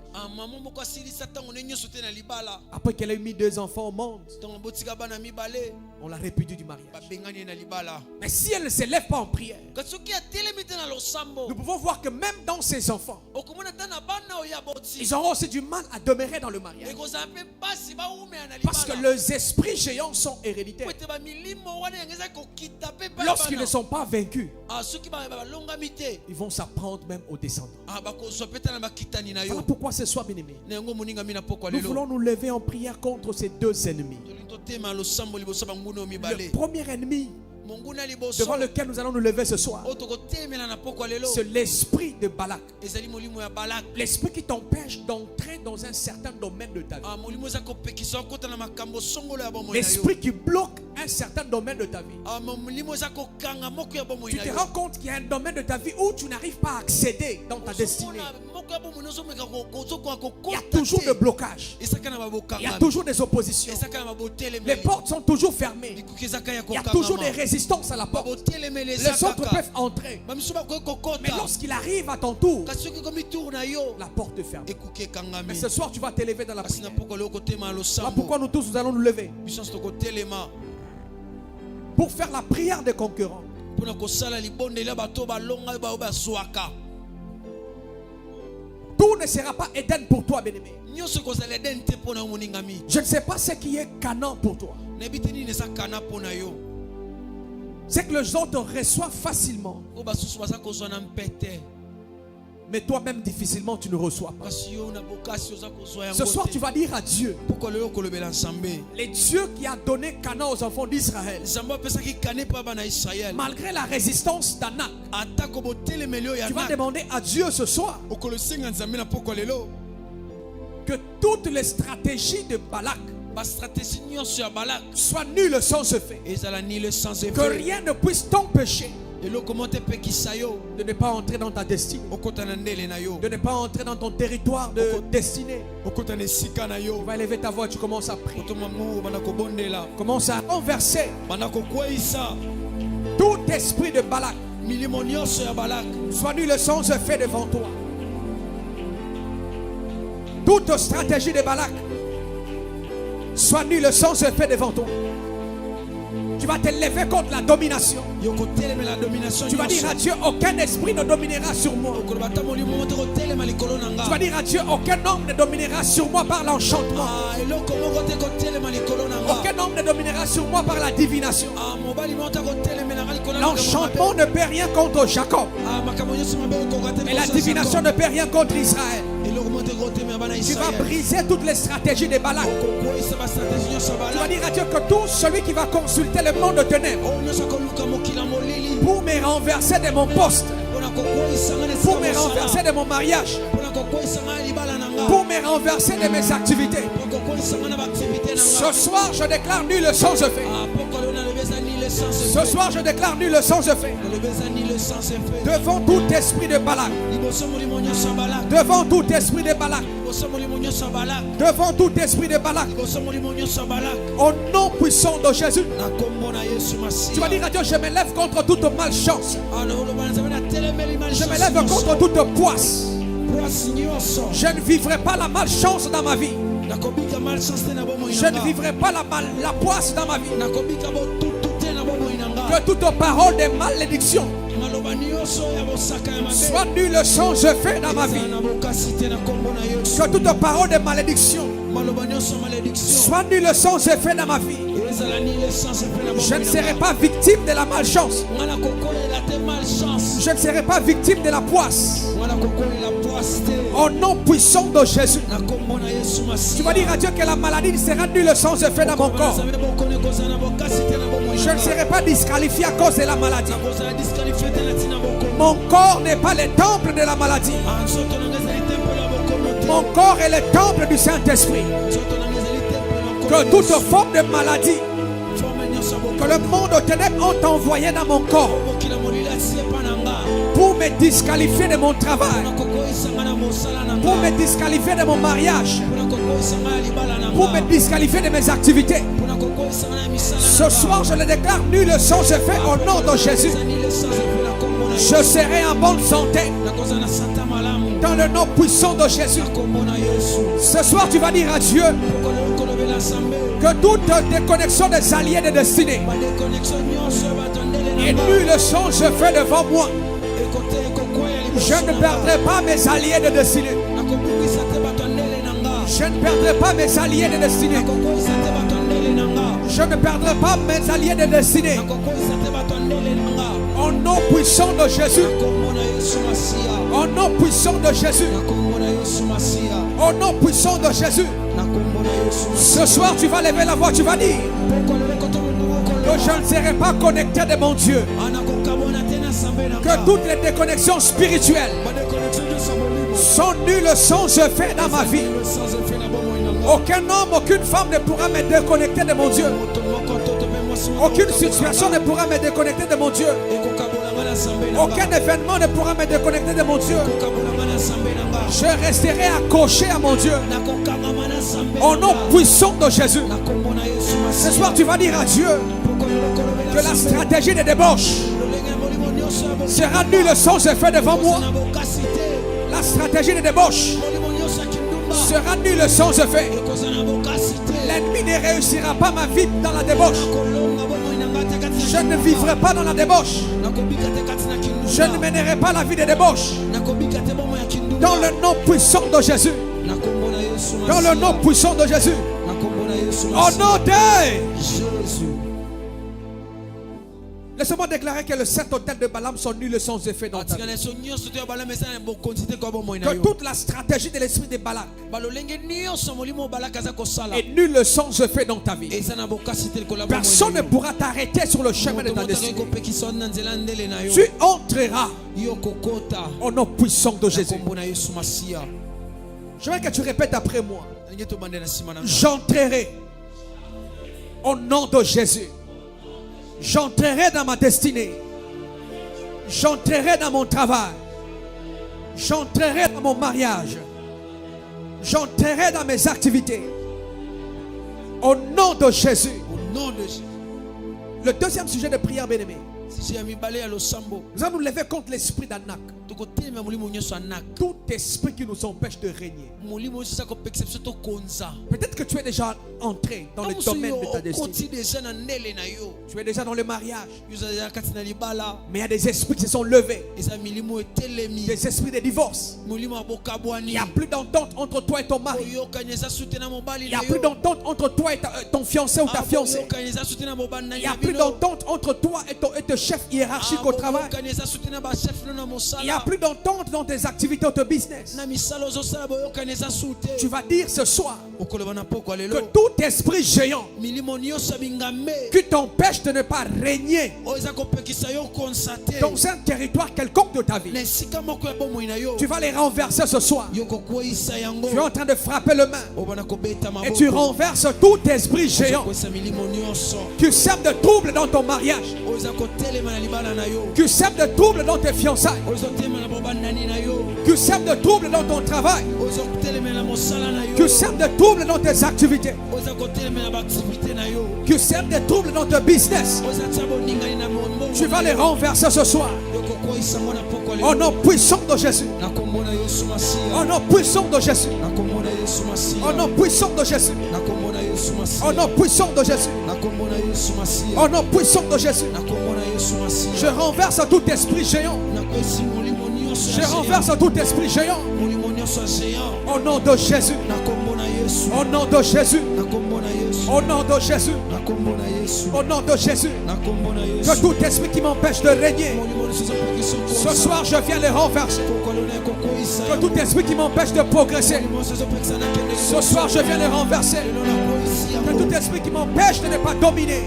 Après qu'elle ait mis 2 enfants au monde, on l'a répudie du mariage. Mais si elle ne se lève pas en prière, nous pouvons voir que même dans ses enfants, ils auront aussi du mal à demeurer dans le mariage. Parce que les esprits géants sont héréditaires. Lorsqu'ils ne sont pas vaincus, ils vont s'apprendre même aux descendants. Voilà pourquoi ce soir, bien-aimé, nous voulons nous lever en prière contre ces 2 ennemis. Le premier ennemi devant lequel nous allons nous lever ce soir, c'est l'esprit de Balak. L'esprit qui t'empêche d'entrer dans un certain domaine de ta vie. L'esprit qui bloque un certain domaine de ta vie. Tu te rends compte qu'il y a un domaine de ta vie où tu n'arrives pas à accéder dans ta destinée. Il y a toujours des blocages. Il y a toujours des oppositions. Les portes sont toujours fermées. Il y a toujours des résistances à la porte. Les autres peuvent entrer. Mais lorsqu'il arrive à ton tour, la porte est fermée. Mais ce soir tu vas t'élever dans la prière. Voilà pourquoi nous tous nous allons nous lever pour faire la prière des conquérants. Tout ne sera pas Éden pour toi, bien-aimé. Je ne sais pas ce qui est Canaan pour toi. C'est que les autres reçoivent facilement, mais toi-même difficilement tu ne reçois pas. Ce soir tu vas dire à Dieu, les dieux qui a donné Canaan aux enfants d'Israël, malgré la résistance d'Anak, tu vas demander à Dieu ce soir que toutes les stratégies de Balak soient nulles sans effet. Que rien ne puisse t'empêcher de ne pas entrer dans ta destinée, de ne pas entrer dans ton territoire de destinée. Tu vas élever ta voix et tu commences à prier. Commence à renverser tout esprit de Balak. Sois nul sans effet devant toi. Toute stratégie de Balak soit nul sans effet devant toi. Tu vas te lever contre la domination. Tu vas dire à Dieu, aucun esprit ne dominera sur moi. Tu vas dire à Dieu, aucun homme ne dominera sur moi par l'enchantement. Aucun homme ne dominera sur moi par la divination. L'enchantement ne peut rien contre Jacob. Et la divination ne peut rien contre Israël. Tu vas briser toutes les stratégies des Balak. Tu vas dire à Dieu que tout celui qui va consulter le monde de ténèbres pour me renverser de mon poste, pour me renverser de mon mariage, pour me renverser de mes activités, ce soir je déclare nul sans effet. Ce soir je déclare nul sans effet. Devant tout esprit de Balak, devant tout esprit de Balak, devant tout esprit de Balak, au nom puissant de Jésus. Tu vas dire à Dieu, je me lève contre toute malchance. Je me lève contre toute poisse. Je ne vivrai pas la malchance dans ma vie. Je ne vivrai pas la poisse dans ma vie. Que toute parole de malédiction soit nulle sans effet dans ma vie. Que toute parole de malédiction soit nulle sans effet dans ma vie. Je ne serai pas victime de la malchance. Je ne serai pas victime de la poisse. Au nom puissant de Jésus. Tu vas dire à Dieu que la maladie sera nulle sans effet dans mon corps. Je ne serai pas disqualifié à cause de la maladie. Mon corps n'est pas le temple de la maladie. Mon corps est le temple du Saint-Esprit. Que toute forme de maladie que le monde aux ténèbres ont envoyé dans mon corps pour me disqualifier de mon travail, pour me disqualifier de mon mariage, pour me disqualifier de mes activités, ce soir je le déclare nul sans effet au nom de Jésus. Je serai en bonne santé dans le nom puissant de Jésus. Ce soir tu vas dire à Dieu que toute déconnexion des alliés de destinée et nul sans effet devant moi. Je ne perdrai pas mes alliés de destinée. Je ne perdrai pas mes alliés de destinée. Je ne perdrai pas mes alliés de destinée. Au nom puissant de Jésus. Au nom puissant de Jésus. Au nom puissant de Jésus. Ce soir tu vas lever la voix, tu vas dire que je ne serai pas connecté de mon Dieu. Que toutes les déconnexions spirituelles sont nulles sans effet dans ma vie. Aucun homme, aucune femme ne pourra me déconnecter de mon Dieu. Aucune situation ne pourra me déconnecter de mon Dieu. Aucun événement ne pourra me déconnecter de mon Dieu. Je resterai accroché à mon Dieu. Au nom puissant de Jésus. Ce soir tu vas dire à Dieu que la stratégie de débauche sera nulle sans effet devant moi. La stratégie de débauche sera nulle sans effet. L'ennemi ne réussira pas ma vie dans la débauche. Je ne vivrai pas dans la débauche. Je ne mènerai pas la vie de débauche. Dans le nom puissant de Jésus. Dans le nom puissant de Jésus. Au nom de Jésus. Laissez-moi déclarer que les 7 hôtels de Balaam sont nuls sans effet dans ta vie. Que toute la stratégie de l'esprit de Balak est nulle sans effet dans ta vie. Personne ne pourra t'arrêter sur le chemin de ta destinée. Tu entreras au nom puissant de Jésus. Je veux que tu répètes après moi. J'entrerai au nom de Jésus. J'entrerai dans ma destinée. J'entrerai dans mon travail. J'entrerai dans mon mariage. J'entrerai dans mes activités. Au nom de Jésus. Au nom de Jésus. Le deuxième sujet de prière, bien-aimé. Nous allons nous lever contre l'esprit d'Anak. Tout esprit qui nous empêche de régner. Peut-être que tu es déjà entré dans le domaine de ta destinée. Tu es déjà dans le mariage. Mais il y a des esprits qui se sont levés. Des esprits de divorce. Il n'y a plus d'entente entre toi et ton mari. Il n'y a plus d'entente entre toi et ton fiancé ou ta fiancée. Il n'y a plus d'entente entre toi et ton chef hiérarchique au travail. Il n'y a plus d'entente dans tes activités ou ton business. Tu vas dire ce soir que tout esprit géant qui t'empêche de ne pas régner dans un territoire quelconque de ta vie, tu vas les renverser ce soir. Tu es en train de frapper le main et tu renverses tout esprit géant qui sème de troubles dans ton mariage, qui sème de troubles dans tes fiançailles, qui sème de troubles dans ton travail, Tu sèmes des troubles dans tes activités. Tu sèmes des troubles dans ton business. Tu vas les renverser ce soir. Au nom puissant de Jésus. Au nom puissant de Jésus. Au nom puissant de Jésus. Au nom puissant de Jésus. Au nom puissant de Jésus. Je renverse tout esprit géant. Je renverse tout esprit géant. Au nom de Jésus. Au nom de Jésus. Au nom de Jésus. Au nom de Jésus. Que tout esprit qui m'empêche de régner, ce soir je viens les renverser. Que tout esprit qui m'empêche de progresser, ce soir je viens les renverser. Que tout esprit qui m'empêche de ne pas dominer,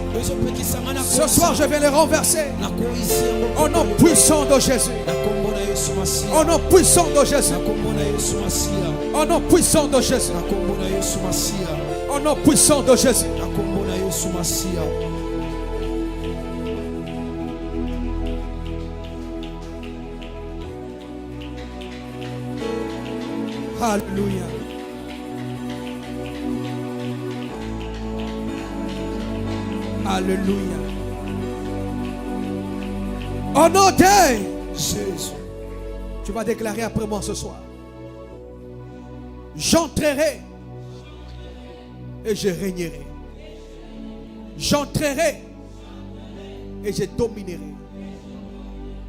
ce soir je viens les renverser. Au nom puissant de Jésus. Au nom puissant de Jésus. Au nom puissant de Jésus. Au nom puissant de Jésus. Alléluia. Alléluia. Au nom de Jésus. Tu vas déclarer après moi ce soir. J'entrerai et je régnerai. J'entrerai et je dominerai.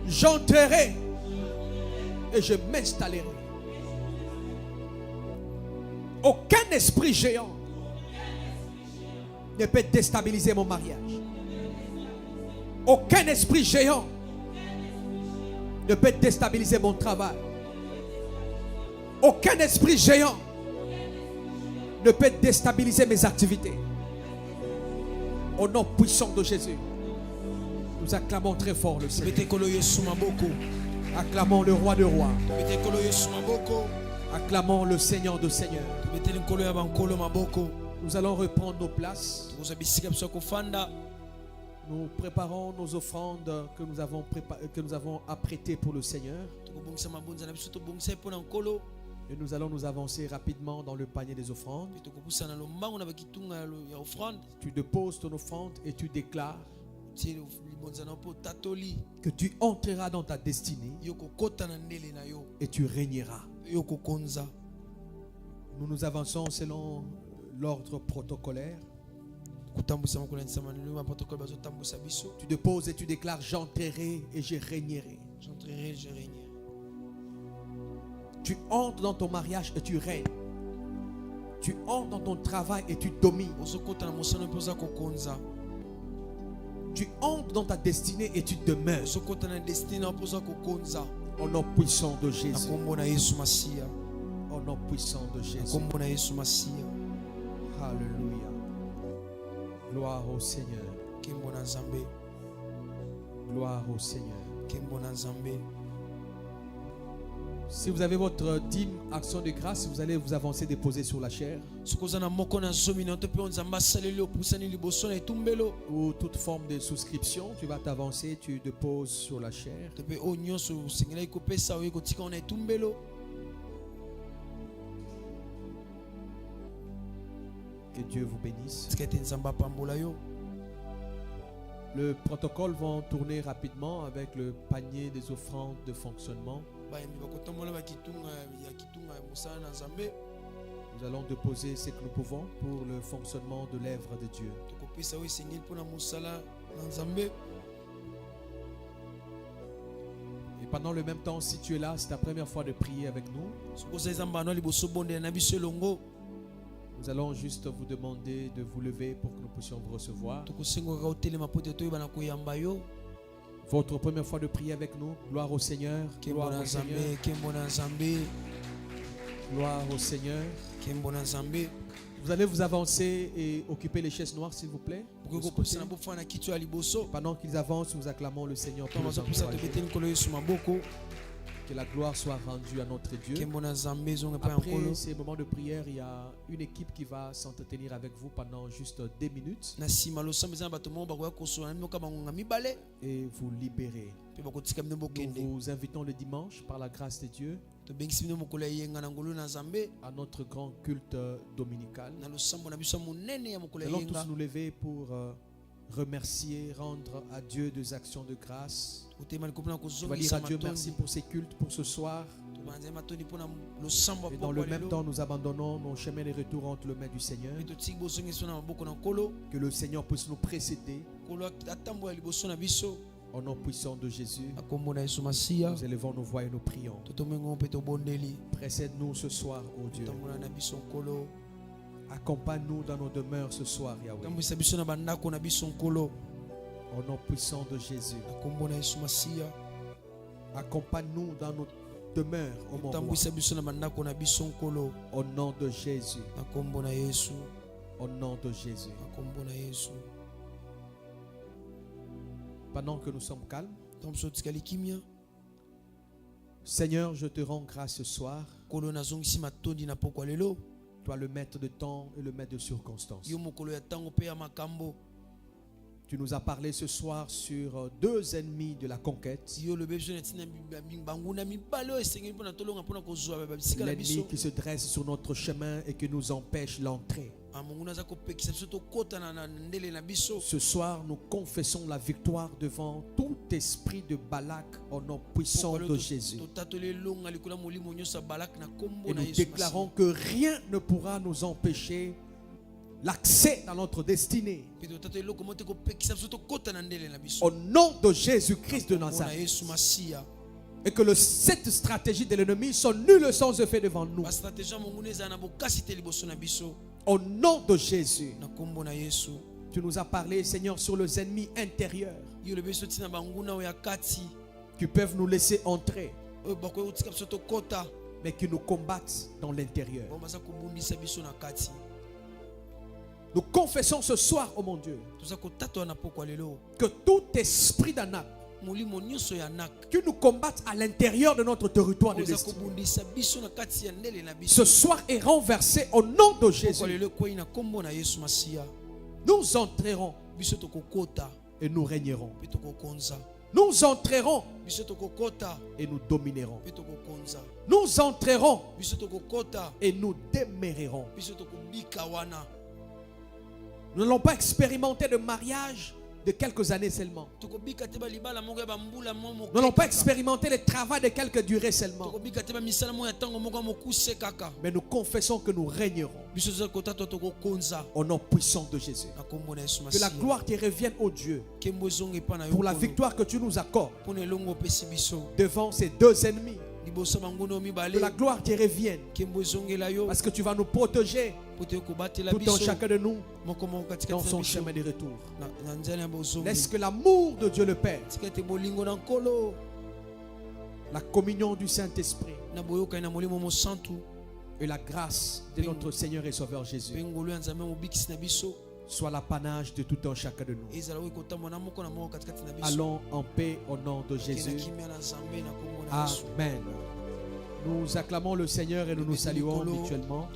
J'entrerai et je m'installerai. Aucun esprit géant ne peut déstabiliser mon mariage. Aucun esprit géant ne peut déstabiliser mon travail. Aucun esprit géant ne peut déstabiliser mes activités. Au nom puissant de Jésus, nous acclamons très fort le Seigneur. Acclamons le roi de rois. Acclamons le Seigneur de seigneurs. Nous allons reprendre nos places. Nous préparons nos offrandes que nous avons apprêtées pour le Seigneur. Et nous allons nous avancer rapidement dans le panier des offrandes. Tu déposes ton offrande et tu déclares que tu entreras dans ta destinée et tu régneras. Nous nous avançons selon l'ordre protocolaire. Tu déposes et tu déclares: j'entrerai et je régnerai. J'entrerai et je régnerai. Tu entres dans ton mariage et tu règnes. Tu entres dans ton travail et tu domines. Tu entres dans ta destinée et tu demeures. Au nom puissant de Jésus. Au nom puissant de Jésus. Alléluia. Gloire au Seigneur. Gloire au Seigneur. Si vous avez votre dîme action de grâce, vous allez vous avancer, déposer sur la chair. Ou toute forme de souscription, tu vas t'avancer, tu déposes sur la chair. Que Dieu vous bénisse. Le protocole va tourner rapidement avec le panier des offrandes de fonctionnement. Nous allons déposer ce que nous pouvons pour le fonctionnement de l'œuvre de Dieu. Et pendant le même temps, si tu es là, c'est ta première fois de prier avec nous. Nous allons juste vous demander de vous lever pour que nous puissions vous recevoir. Votre première fois de prier avec nous. Gloire au Seigneur. Gloire au Seigneur. Gloire au Seigneur. Vous allez vous avancer et occuper les chaises noires, s'il vous plaît. Pendant qu'ils avancent, nous acclamons le Seigneur pour nous encourager. Que la gloire soit rendue à notre Dieu. Après ces moments de prière, il y a une équipe qui va s'entretenir avec vous pendant juste 2 minutes. Et vous libérer. Nous vous invitons le dimanche, par la grâce de Dieu, à notre grand culte dominical. Nous allons tous nous lever pour remercier, rendre à Dieu des actions de grâce. On va dire à Dieu merci pour ces cultes, pour ce soir. Et dans le même temps, nous abandonnons nos chemins de retour entre les mains du Seigneur. Que le Seigneur puisse nous précéder. Au nom puissant de Jésus, nous élevons nos voix et nous prions. Précède-nous ce soir, ô Dieu. Accompagne-nous dans nos demeures ce soir, Yahweh. Au nom puissant de Jésus. Accompagne-nous dans nos demeures, ô mon roi. Au nom de Jésus. Au nom de Jésus. Pendant que nous sommes calmes, Seigneur, je te rends grâce ce soir. Toi le maître de temps et le maître de circonstances. Tu nous as parlé ce soir sur deux ennemis de la conquête. L'ennemi qui se dresse sur notre chemin et qui nous empêche l'entrée. Ce soir, nous confessons la victoire devant tout esprit de Balak au nom puissant de Jésus. Et nous déclarons que rien ne pourra nous empêcher l'accès dans notre destinée. Au nom de Jésus-Christ de Nazareth. Et que cette stratégie de l'ennemi soit nulle sans effet devant nous. Au nom de Jésus. Tu nous as parlé, Seigneur, sur les ennemis intérieurs qui peuvent nous laisser entrer, mais qui nous combattent dans l'intérieur. Nous confessons ce soir, oh mon Dieu, que tout esprit d'Anak qui nous combattent à l'intérieur de notre territoire de destin, ce soir est renversé au nom de Jésus. Nous entrerons et nous régnerons. Nous entrerons et nous dominerons. Nous entrerons et nous demeurerons. Nous n'allons pas expérimenter de mariage de quelques années seulement. Nous n'allons pas expérimenter le travail de quelques durées seulement. Mais nous confessons que nous régnerons au nom puissant de Jésus. Que la gloire te revienne, ô Dieu, pour la victoire que tu nous accordes devant ces deux ennemis. Que la gloire te revienne, parce que tu vas nous protéger tout en chacun de nous dans son chemin de retour. Laisse que l'amour de Dieu le Père, la communion du Saint-Esprit et la grâce de notre Seigneur et Sauveur Jésus soit l'apanage de tout un chacun de nous. Allons en paix au nom de Jésus. Amen. Nous acclamons le Seigneur et nous nous saluons mutuellement.